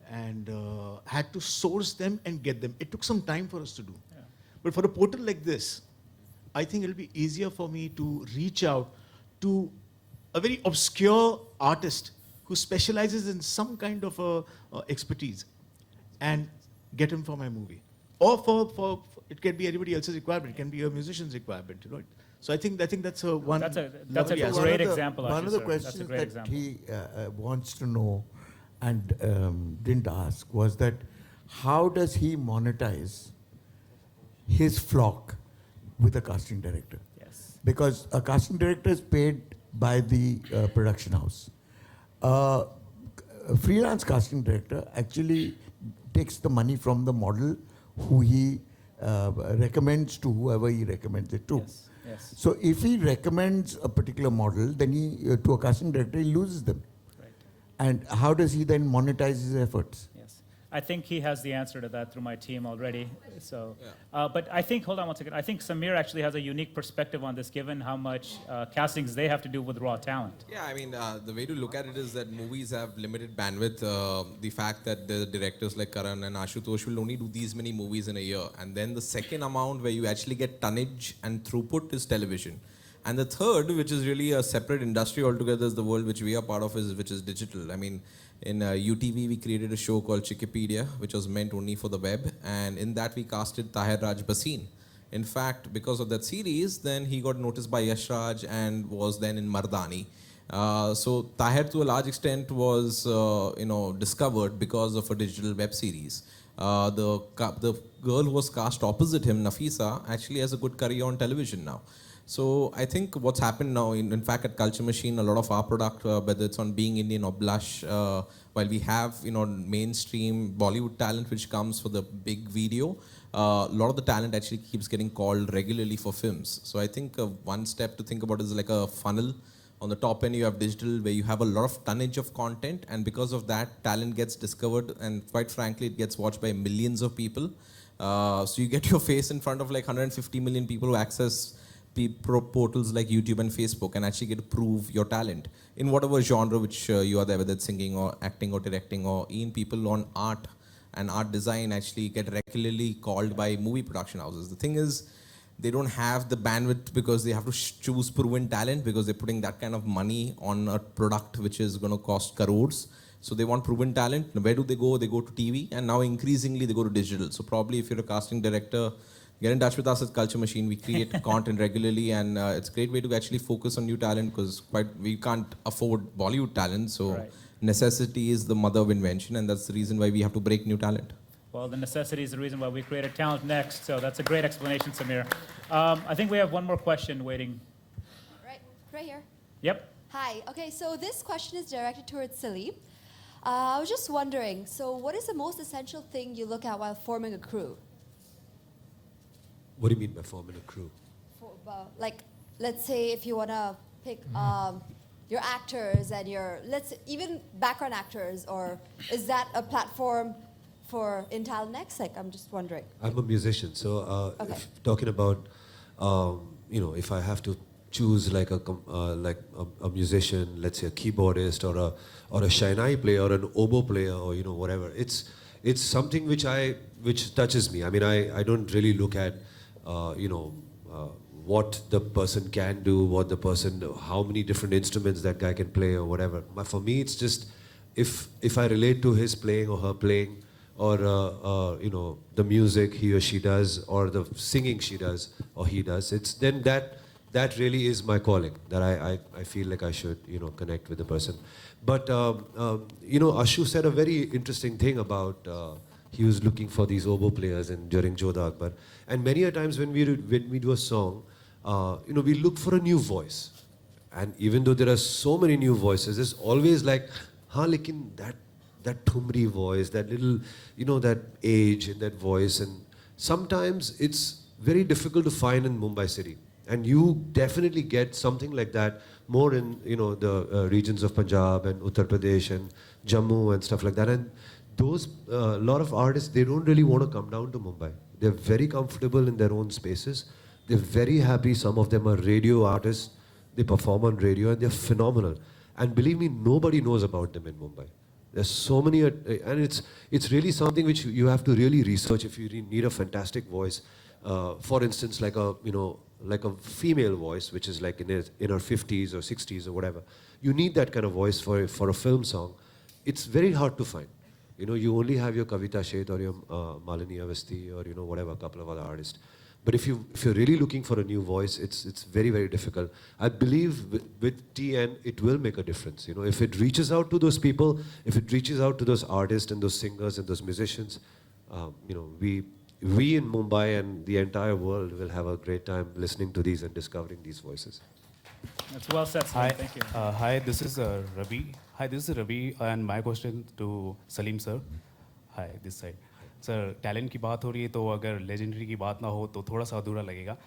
and had to source them and get them. It took some time for us to do. Yeah. But for a portal like this, I think it'll be easier for me to reach out to a very obscure artist who specializes in some kind of expertise and get him for my movie. Or for it can be anybody else's requirement. It can be a musician's requirement, you know. So I think that's a one. That's a great example. One of the questions that he wants to know and didn't ask was that how does he monetize his flock with a casting director? Yes. Because a casting director is paid by the production house. A freelance casting director actually takes the money from the model who he recommends to whoever he recommends it to. Yes. Yes. So if he recommends a particular model, then he to a casting director, he loses them. Right. And how does he then monetize his efforts? Yes. I think he has the answer to that through my team already. So, but I think, hold on one second. I think Samir actually has a unique perspective on this, given how much castings they have to do with raw talent. Yeah, I mean, the way to look at it is that movies have limited bandwidth. The fact that the directors like Karan and Ashutosh will only do these many movies in a year. And then the second amount where you actually get tonnage and throughput is television. And the third, which is really a separate industry altogether, is the world which we are part of, which is digital. I mean, in UTV, we created a show called Chikipedia, which was meant only for the web. And in that, we casted Tahir Raj Bhasin. In fact, because of that series, then he got noticed by Yash Raj and was then in Mardani. So Tahir, to a large extent, was discovered because of a digital web series. The girl who was cast opposite him, Nafisa, actually has a good career on television now. So I think what's happened now, in fact, at Culture Machine, a lot of our product, whether it's on Being Indian or Blush, while we have mainstream Bollywood talent which comes for the big video, a lot of the talent actually keeps getting called regularly for films. So I think one step to think about is like a funnel. On the top end, you have digital, where you have a lot of tonnage of content, and because of that, talent gets discovered, and quite frankly, it gets watched by millions of people. So you get your face in front of like 150 million people who access portals like YouTube and Facebook and actually get to prove your talent in whatever genre which you are there, whether it's singing or acting or directing, or even people on art and art design actually get regularly called by movie production houses. The thing is, they don't have the bandwidth because they have to choose proven talent, because they're putting that kind of money on a product which is going to cost crores. So they want proven talent. Where do they go? They go to TV, and now increasingly they go to digital. So probably if you're a casting director, get in touch with us at Culture Machine. We create content regularly, and it's a great way to actually focus on new talent, because we can't afford Bollywood talent. So necessity is the mother of invention, and that's the reason why we have to break new talent. Well, the necessity is the reason why we created Talent Next. So that's a great explanation, Samir. I think we have one more question waiting Yep. Hi. Okay, so this question is directed towards Salim. I was just wondering, so what is the most essential thing you look at while forming a crew? What do you mean by forming a crew? Like, let's say if you want to pick your actors and your, even background actors, or is that a platform for in Talent Next? Like, I'm just wondering. I'm a musician, so Okay. if talking about, if I have to choose like a musician, let's say a keyboardist or a shahnai player or an oboe player or whatever, it's something which touches me. I mean, I don't really look at what the person can do, how many different instruments that guy can play or whatever. But for me, it's just if I relate to his playing or her playing, or the music he or she does, or the singing she does or he does, then that really is my calling. That I feel like I should connect with the person. But Ashu said a very interesting thing about he was looking for these oboe players during Jodha Akbar. And many a times when we do a song, we look for a new voice. And even though there are so many new voices, there's always like, lekin that thumri voice, that little, that age in that voice. And sometimes it's very difficult to find in Mumbai city. And you definitely get something like that more in, the regions of Punjab and Uttar Pradesh and Jammu and stuff like that. And those, lot of artists, they don't really want to come down to Mumbai. They're very comfortable in their own spaces. They're very happy. Some of them are radio artists. They perform on radio and they're phenomenal. And believe me, nobody knows about them in Mumbai. There's so many, and it's really something which you have to really research if you need a fantastic voice. For instance, like a female voice, which is like in her 50s or 60s or whatever. You need that kind of voice for a film song. It's very hard to find. You only have your Kavita Sheth or your Malini Avasti or whatever, a couple of other artists. But if you're really looking for a new voice, it's very, very difficult. I believe with TN, it will make a difference. If it reaches out to those people, if it reaches out to those artists and those singers and those musicians, we in Mumbai and the entire world will have a great time listening to these and discovering these voices. That's well said, Salim. Thank you. Hi, this is Ravi. Hi, this is Ravi, and my question to Salim sir. Hi, this side. Sir talent की बात हो रही है तो अगर legendary की बात ना हो तो थोड़ा सा अधूरा लगेगा.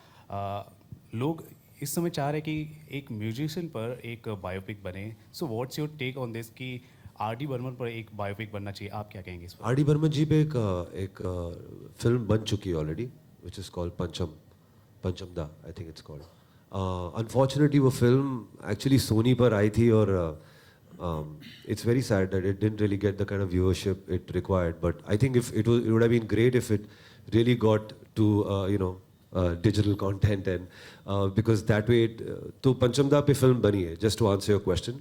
लोग इस समय चाह रहे हैं कि एक म्यूजिशियन पर एक बायोपिक बने. So what's your take on this कि आर.डी. बर्मन पर एक बायोपिक बनना चाहिए, आप क्या कहेंगे इस पर? आर.डी. बर्मन जी पे एक फिल्म बन चुकी है already, which is called Panchamda, I think it's called. Unfortunately वो फिल्म एक्चुअली सोनी पर आई थी और it's very sad that it didn't really get the kind of viewership it required. But I think if it would have been great if it really got to digital content and because that way तो पंचमदा पे film बनी है. Just to answer your question,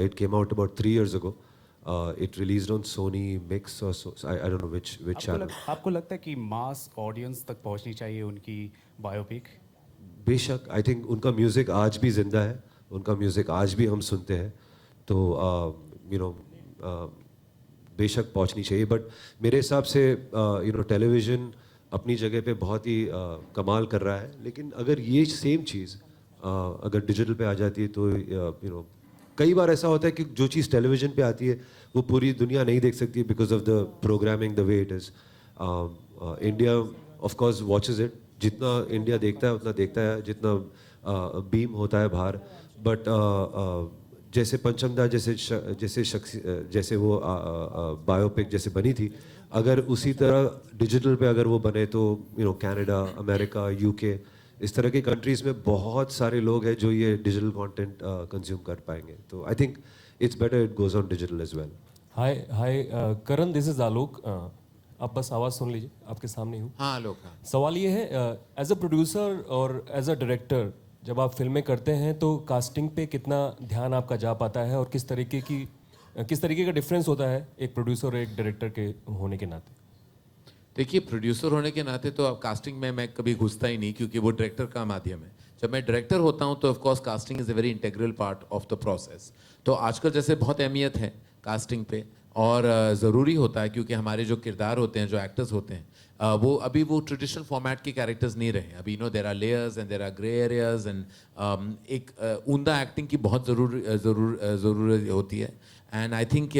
it came out about 3 years ago. It released on Sony Mix or so. I don't know which channel. आपको लगता है कि mass audience तक पहुंचनी चाहिए उनकी बायोपिक? बेशक, आई थिंक उनका म्यूजिक आज भी जिंदा है, उनका म्यूजिक आज भी हम सुनते हैं. तो बेशक पहुंचनी चाहिए. बट मेरे हिसाब से टेलीविज़न अपनी जगह पे बहुत ही कमाल कर रहा है. लेकिन अगर ये सेम चीज़ अगर डिजिटल पे आ जाती है तो कई बार ऐसा होता है कि जो चीज़ टेलीविज़न पे आती है वो पूरी दुनिया नहीं देख सकती because of the programming the way it is. India of course watches it. जितना इंडिया देखता है उतना देखता है, जितना बीम होता है बाहर. बट जैसे पंचमदा जैसे वो बायोपिक जैसे बनी थी, अगर उसी तरह डिजिटल पे अगर वो बने तो कनाडा, अमेरिका, यूके, इस तरह के कंट्रीज़ में बहुत सारे लोग हैं जो ये डिजिटल कंटेंट कंज्यूम कर पाएंगे. तो I think it's better it goes on digital as well. Hi Karan, this is Alok. आप बस आवाज़ सुन लीजिए, आपके सामने हूँ. हाँ आलोक. सवाल ये है, एज अ प्रोड्यूसर और एज अ डायरेक्टर जब आप फिल्में करते हैं तो कास्टिंग पे कितना ध्यान आपका जा पाता है और किस तरीके का डिफरेंस होता है एक प्रोड्यूसर और एक डायरेक्टर के होने के नाते? देखिए, प्रोड्यूसर होने के नाते तो अब कास्टिंग में मैं कभी घुसता ही नहीं क्योंकि वो डायरेक्टर का माध्यम है. जब मैं डायरेक्टर होता हूँ तो of course casting is a very integral part of the process. तो आजकल जैसे बहुत अहमियत है कास्टिंग पे, और ज़रूरी होता है क्योंकि हमारे जो किरदार होते हैं, जो एक्टर्स होते हैं, वो अभी वो ट्रेडिशनल फॉर्मेट के कैरेक्टर्स नहीं रहे. अभी there are layers and there are grey areas and एक ऊंदा एक्टिंग की बहुत ज़रूरत होती है. And I think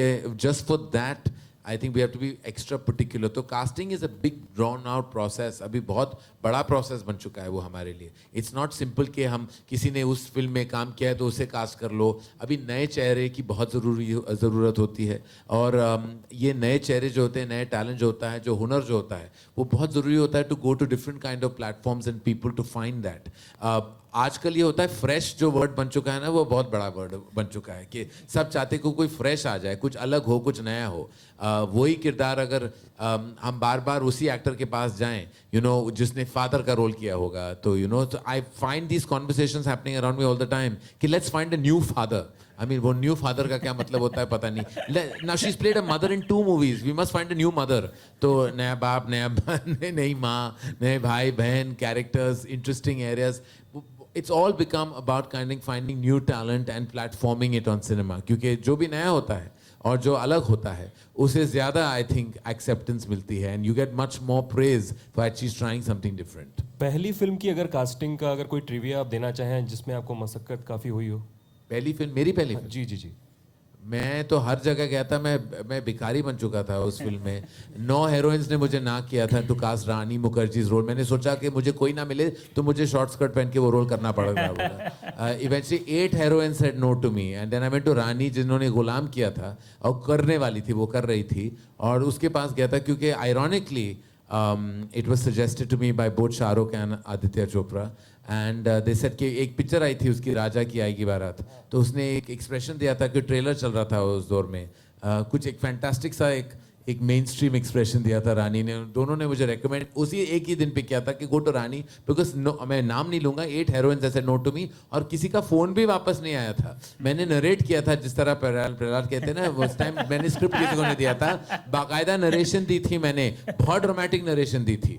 just for that I think we have to be extra particular. तो casting is a big drawn out process. अभी बहुत बड़ा process बन चुका है वो हमारे लिए. It's not simple कि हम किसी ने उस फिल्म में काम किया है तो उसे कास्ट कर लो. अभी नए चेहरे की बहुत ज़रूरत होती है. और ये नए चेहरे जो होते हैं, नए टैलेंट जो होता है, जो हुनर जो होता है, वो बहुत ज़रूरी होता है to go to different kind of platforms and people to find that. आजकल ये होता है फ्रेश जो वर्ड बन चुका है ना, वो बहुत बड़ा वर्ड बन चुका है कि सब चाहते को कोई फ्रेश आ जाए, कुछ अलग हो, कुछ नया हो. वही किरदार अगर हम बार बार उसी एक्टर के पास जाएं, जिसने फादर का रोल किया होगा, तो तो I find these conversations happening around me all the time कि let's find a new father. I mean, वो न्यू फादर का क्या मतलब होता है पता नहीं. Now she's played a mother in 2 movies. We must find a new mother. तो नया बाप, नई माँ, नए भाई बहन, characters, interesting areas. It's all become about kind of finding new talent and platforming it on cinema. क्योंकि जो भी नया होता है और जो अलग होता है, उसे ज़्यादा I think acceptance मिलती है and you get much more praise for actually trying something different. पहली फिल्म की अगर कास्टिंग का अगर कोई ट्रिविया आप देना चाहें जिसमें आपको मशक्कत काफ़ी हुई हो. पहली फिल्म, मेरी पहली फिल्म? जी जी जी. मैं तो हर जगह गया था. मैं भिखारी बन चुका था उस फिल्म में. 9 हीरोइंस ने मुझे ना किया था टू कास्ट रानी मुखर्जीज रोल. मैंने सोचा कि मुझे कोई ना मिले तो मुझे शॉर्ट स्कर्ट पहन के वो रोल करना पड़ेगा. Eventually 8 heroines said no to me and then I went to Rani, जिन्होंने गुलाम किया था और करने वाली थी, वो कर रही थी, और उसके पास गया था क्योंकि ironically it was suggested to me by both Shahrukh and Aditya Chopra. And they said कि एक पिक्चर आई थी उसकी, राजा की आएगी बारात, तो उसने एक एक्सप्रेशन दिया था कि ट्रेलर चल रहा था उस दौर में, कुछ एक फैंटास्टिक सा एक मेन स्ट्रीम एक्सप्रेशन दिया था रानी ने. दोनों ने मुझे रेकमेंड उसी एक ही दिन पे किया था कि गो टू रानी, बिकॉज मैं नाम नहीं लूंगा, 8 हीरोइंस ऐसे नो टू मी, और किसी का फ़ोन भी वापस नहीं आया था. मैंने नरेट किया था जिस तरह प्रहलाद कहते हैं ना, उस टाइम मैंने स्क्रिप्ट किसी को नहीं दिया था, बाकायदा नरेशन दी थी मैंने, बहुत ड्रामेटिक नरेशन दी थी.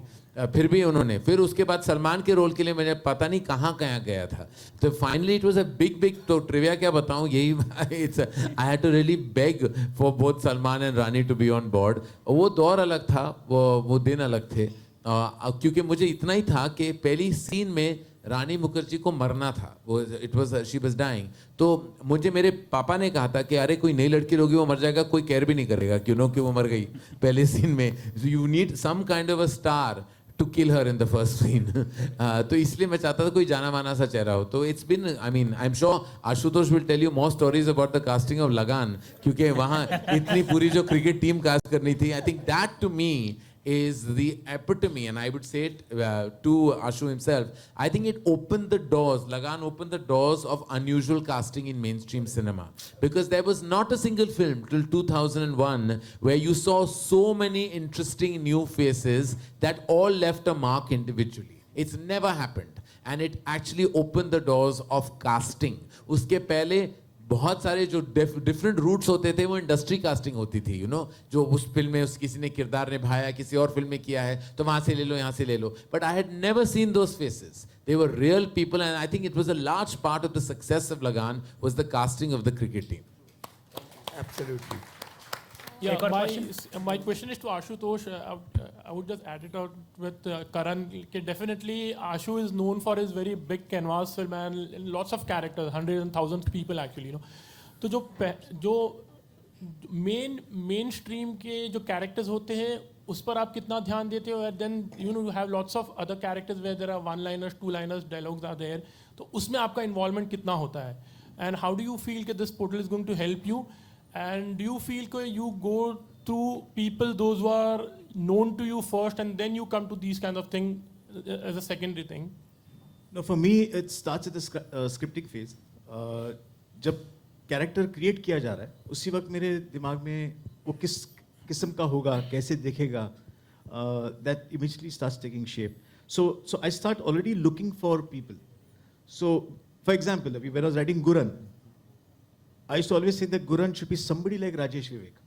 फिर भी उन्होंने, फिर उसके बाद सलमान के रोल के लिए मैंने पता नहीं कहाँ गया था. तो finally it was a big, तो ट्रिविया क्या बताऊँ, यही it's I had to really beg for both Salman and Rani to be on board. वो दौर अलग था, वो दिन अलग थे, क्योंकि मुझे इतना ही था कि पहली सीन में रानी मुखर्जी को मरना था, वो it was she was dying. तो मुझे मेरे पापा ने कहा था कि अरे कोई नई लड़की होगी वो मर जाएगा, कोई केयर भी नहीं करेगा कि वो मर गई पहले सीन में. You need some kind of a star to kill her in the first scene. तो इसलिए मैं चाहता था कोई जाना माना सा चेहरा हो. तो it's been, I mean, I'm sure Ashutosh will tell you more stories about the casting of Lagan, क्योंकि वहाँ इतनी पूरी जो क्रिकेट टीम कास्ट करनी थी. I think that to me is the epitome, and I would say it to Ashu himself. I think it opened the doors, Lagan opened the doors of unusual casting in mainstream cinema, because there was not a single film till 2001 where you saw so many interesting new faces that all left a mark individually. It's never happened, and it actually opened the doors of casting. उसके पहले बहुत सारे जो different roots होते थे, वो industry casting होती थी, जो उस फिल्म में किसी ने किरदार निभाया, किसी और फिल्म में किया है, तो वहाँ से ले लो, यहाँ से ले लो. But I had never seen those faces. They were real people, and I think it was a large part of the success of Lagan was the casting of the cricket team. Absolutely. Yeah, my question is to Ashutosh. I would just add it out with Karan. Definitely, Ashu is known for his very big canvas film and lots of characters, hundreds and thousands of people actually. तो जो main stream के जो characters होते हैं उस पर आप कितना ध्यान देते हो? Then you have lots of other characters where there are one-liners, two-liners, dialogues are there. तो उसमें आपका involvement कितना होता है? And how do you feel that this portal is going to help you? And do you feel that you go through people, those who are known to you first, and then you come to these kind of things as a secondary thing? No, for me, it starts at the scripting phase. जब character create किया जा रहा है, उसी वक्त मेरे दिमाग में वो किस किस्म का होगा, कैसे दिखेगा, that immediately starts taking shape. So I start already looking for people. So, for example, when I was writing Guran, I used to always think that Guran should be somebody like Rajesh Vivek.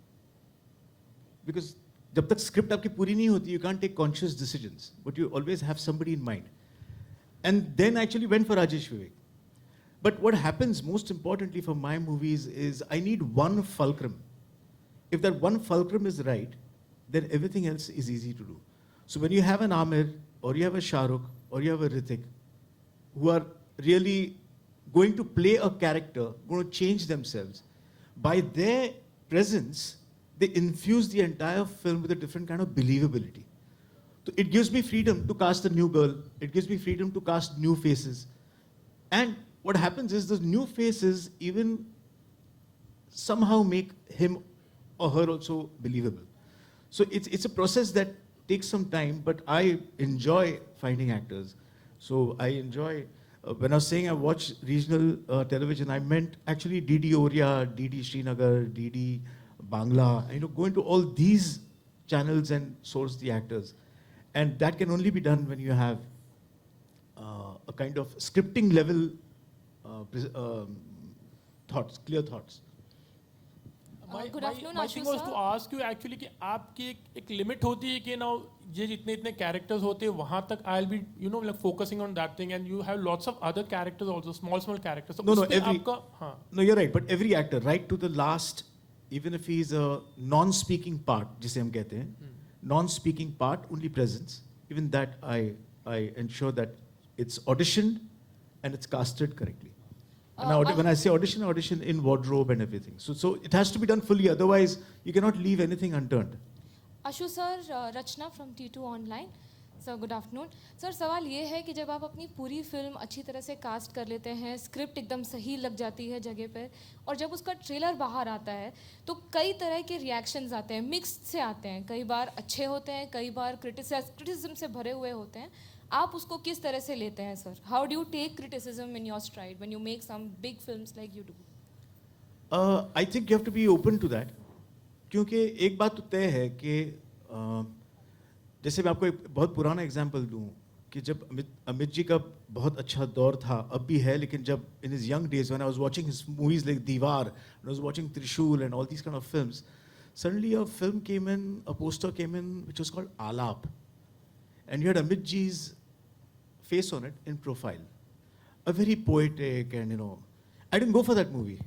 Because जब तक script आपकी पूरी नहीं होती, you can't take conscious decisions, but you always have somebody in mind. And then I actually went for Rajesh Vivek. But what happens most importantly for my movies is I need one fulcrum. if that one fulcrum is right, then everything else is easy to do. So when you have an Amir, or you have a Shah Rukh, or you have a Hrithik, who are really going to play a character, going to change themselves, by their presence, they infuse the entire film with a different kind of believability. So it gives me freedom to cast a new girl. It gives me freedom to cast new faces. And what happens is those new faces even somehow make him or her also believable. So it's a process that takes some time, but I enjoy finding actors. So I enjoy, when I was saying I watch regional television, I meant actually DD Oriya, DD Srinagar, DD Bangla, go into all these channels and source the actors. And that can only be done when you have a kind of scripting level thoughts, clear thoughts. My thing was to ask you actually कि आपकी एक limit होती है कि now ये जितने इतने characters होते हैं वहाँ तक I'll be like focusing on that thing, and you have lots of other characters also, small characters. So No, you're right, but every actor, right to the last, even if he's a non-speaking part, जिसे हम कहते हैं, non-speaking part, only presence, even that I ensure that it's auditioned and it's casted correctly. And when I say audition in wardrobe and everything. So it has to be done fully, otherwise you cannot leave anything unturned. Ashu sir, Rachna from T2 Online. Sir, good afternoon. Sir, सवाल ये है कि जब आप अपनी पूरी film अच्छी तरह से कास्ट कर लेते हैं, स्क्रिप्ट एकदम सही लग जाती है जगह पर, और जब उसका ट्रेलर बाहर आता है तो कई तरह के रिएक्शंस आते हैं, मिक्स्ड से आते हैं, कई बार अच्छे होते हैं, कई बार क्रिटिसिज्म से भरे हुए होते हैं. आप उसको किस तरह से लेते हैं sir? How do you take criticism in your stride when you make some big films like you do? I think you have to be open to that. क्योंकि एक बात तो तय है कि जैसे मैं आपको एक बहुत पुराना एग्जांपल दूं कि जब अमित जी का बहुत अच्छा दौर था, अब भी है, लेकिन जब in his young days when I was watching his movies like Diwar, when I was watching Trishul and all these kind of films, suddenly a film came in, a poster came in which was called Alap. And you had Amit ji's face on it in profile. A very poetic and, I didn't go for that movie.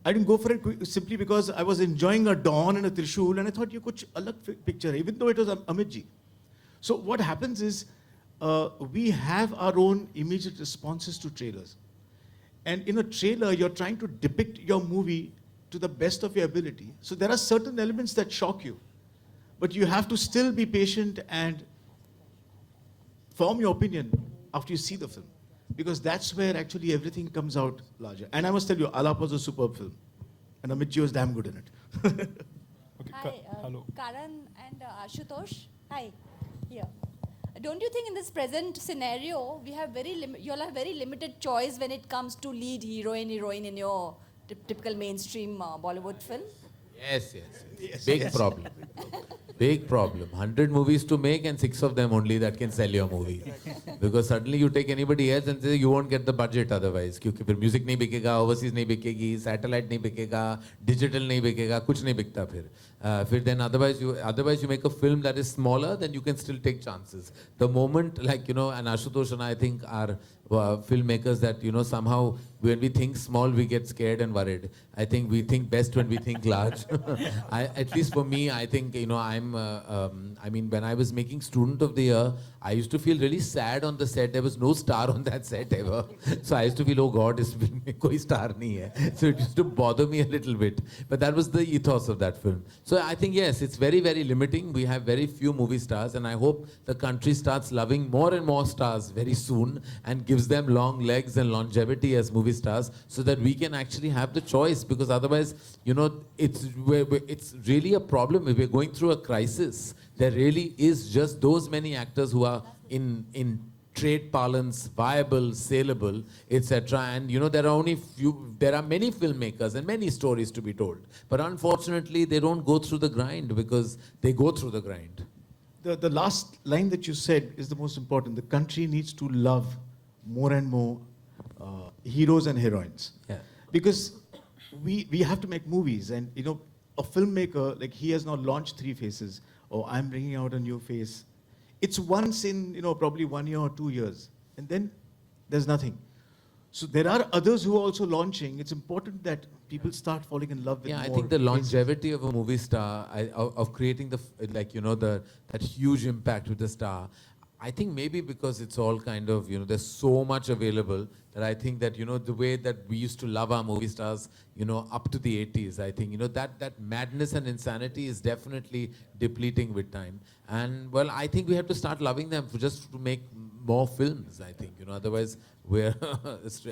I didn't go for it simply because I was enjoying a Dawn and a Trishul and I thought you kuch alag picture, even though it was Amit ji. So what happens is, we have our own immediate responses to trailers. And in a trailer, you're trying to depict your movie to the best of your ability. So there are certain elements that shock you. But you have to still be patient and form your opinion after you see the film, because that's where actually everything comes out larger. And I must tell you, Alap was a superb film, and Amit ji was damn good in it. Hi, hello. Karan and Ashutosh. Hi, here. Don't you think in this present scenario, we have you'll have very limited choice when it comes to lead heroine in your typical mainstream Bollywood film? Yes. Big problem. Big problem. 100 movies to make and 6 of them only that can sell your movie. Because suddenly you take anybody else and say you won't get the budget otherwise. क्योंकि फिर music नहीं बिकेगा, overseas नहीं बिकेगी, satellite नहीं बिकेगा, digital नहीं बिकेगा, कुछ नहीं बिकता फिर. फिर then otherwise you make a film that is smaller, then you can still take chances. The moment and Ashutosh and I think are filmmakers that somehow when we think small we get scared and worried. I think we think best when we think large. At least for me, I think when I was making Student of the Year, I used to feel really sad on the set. There was no star on that set ever. So I used to feel, oh God, koi star nahi hai. So it used to bother me a little bit. But that was the ethos of that film. So I think, yes, it's very, very limiting. We have very few movie stars, and I hope the country starts loving more and more stars very soon and gives them long legs and longevity as movie stars so that we can actually have the choice, because otherwise, it's really a problem. If we're going through a crisis, there really is just those many actors who are in trade parlance, viable, saleable, etc. And there are many filmmakers and many stories to be told. But unfortunately, they don't go through the grind because they go through the grind. The last line that you said is the most important. The country needs to love more and more heroes and heroines. Yeah. Because we have to make movies, and a filmmaker, he has now launched 3 faces, or I'm bringing out a new face. It's once in probably 1 year or 2 years, and then there's nothing. So there are others who are also launching. It's important that people start falling in love with Yeah, I more think the faces. longevity of a movie star, of creating that huge impact with the star, I think maybe because it's all kind of, there's so much available that I think that, the way that we used to love our movie stars, up to the 80s, I think, that madness and insanity is definitely depleting with time. And well, I think we have to start loving them just to make more films, I think, otherwise we're,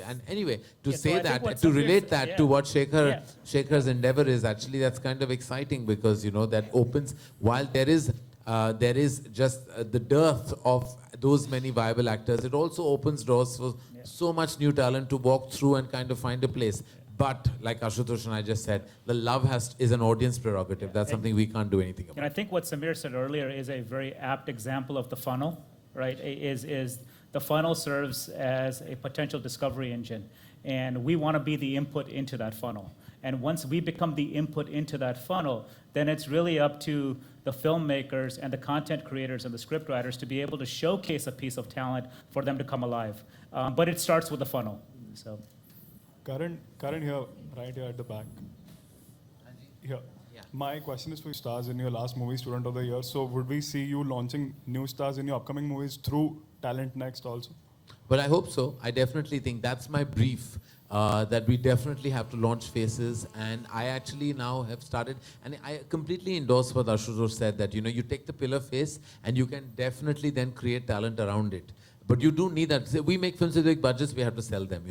and anyway, to Yeah, so I say think that, what to Samir relate said- that yeah. to what Yeah. Shekhar's endeavor is, actually that's kind of exciting because, that opens, while there is just the dearth of those many viable actors, it also opens doors for so much new talent to walk through and kind of find a place. But like Ashutosh and I just said, the love is an audience prerogative. That's something we can't do anything about. And I think what Samir said earlier is a very apt example of the funnel, right? Is the funnel serves as a potential discovery engine, and we want to be the input into that funnel. And once we become the input into that funnel, then it's really up to the filmmakers and the content creators and the script writers to be able to showcase a piece of talent for them to come alive. But it starts with the funnel. So, Karan here, right here at the back. Here. My question is for stars in your last movie, Student of the Year. So would we see you launching new stars in your upcoming movies through Talent Next also? Well, I hope so. I definitely think that's my brief, that we definitely have to launch faces. And I actually now have started, and I completely endorse what Ashutosh said, that, you take the pillar face and you can definitely then create talent around it. But you do need that. We make films with big budgets, we have to sell them.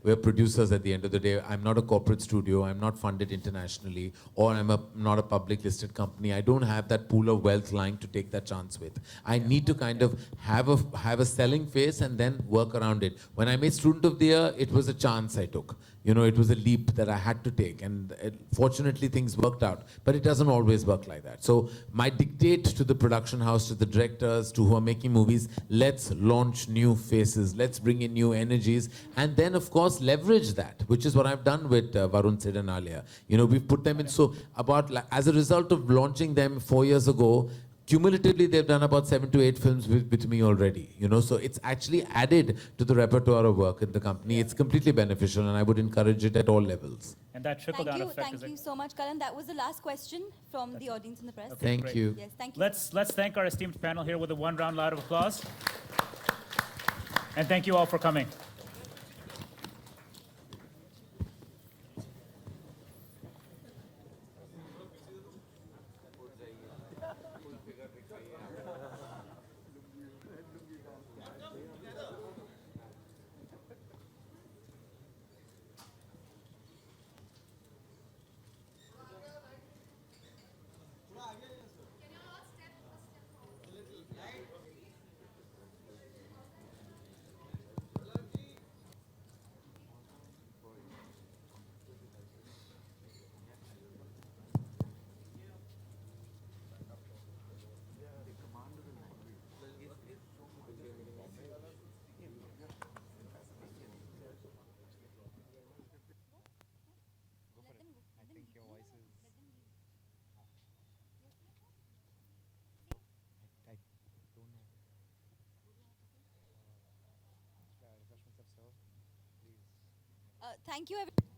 We're producers at the end of the day. I'm not a corporate studio. I'm not funded internationally. Or I'm not a public listed company. I don't have that pool of wealth lying to take that chance with. I need to kind of have a selling face and then work around it. When I made Student of the Year, it was a chance I took. It was a leap that I had to take. And fortunately, things worked out. But it doesn't always work like that. So my dictate to the production house, to the directors, to who are making movies, let's launch new faces. Let's bring in new energies. And then, of course, leverage that, which is what I've done with Varun, Sid and Alia. We've put them in. So as a result of launching them 4 years ago, cumulatively, they've done about 7 to 8 films with me already, so it's actually added to the repertoire of work in the company. It's completely beneficial, and I would encourage it at all levels. and that trickle-down effect Thank is you so much, Karan. That was the last question from the audience and the press. Okay, Thank great. you. Yes, thank you. Let's thank our esteemed panel here with a one round round of applause. And thank you all for coming. Thank you, everyone.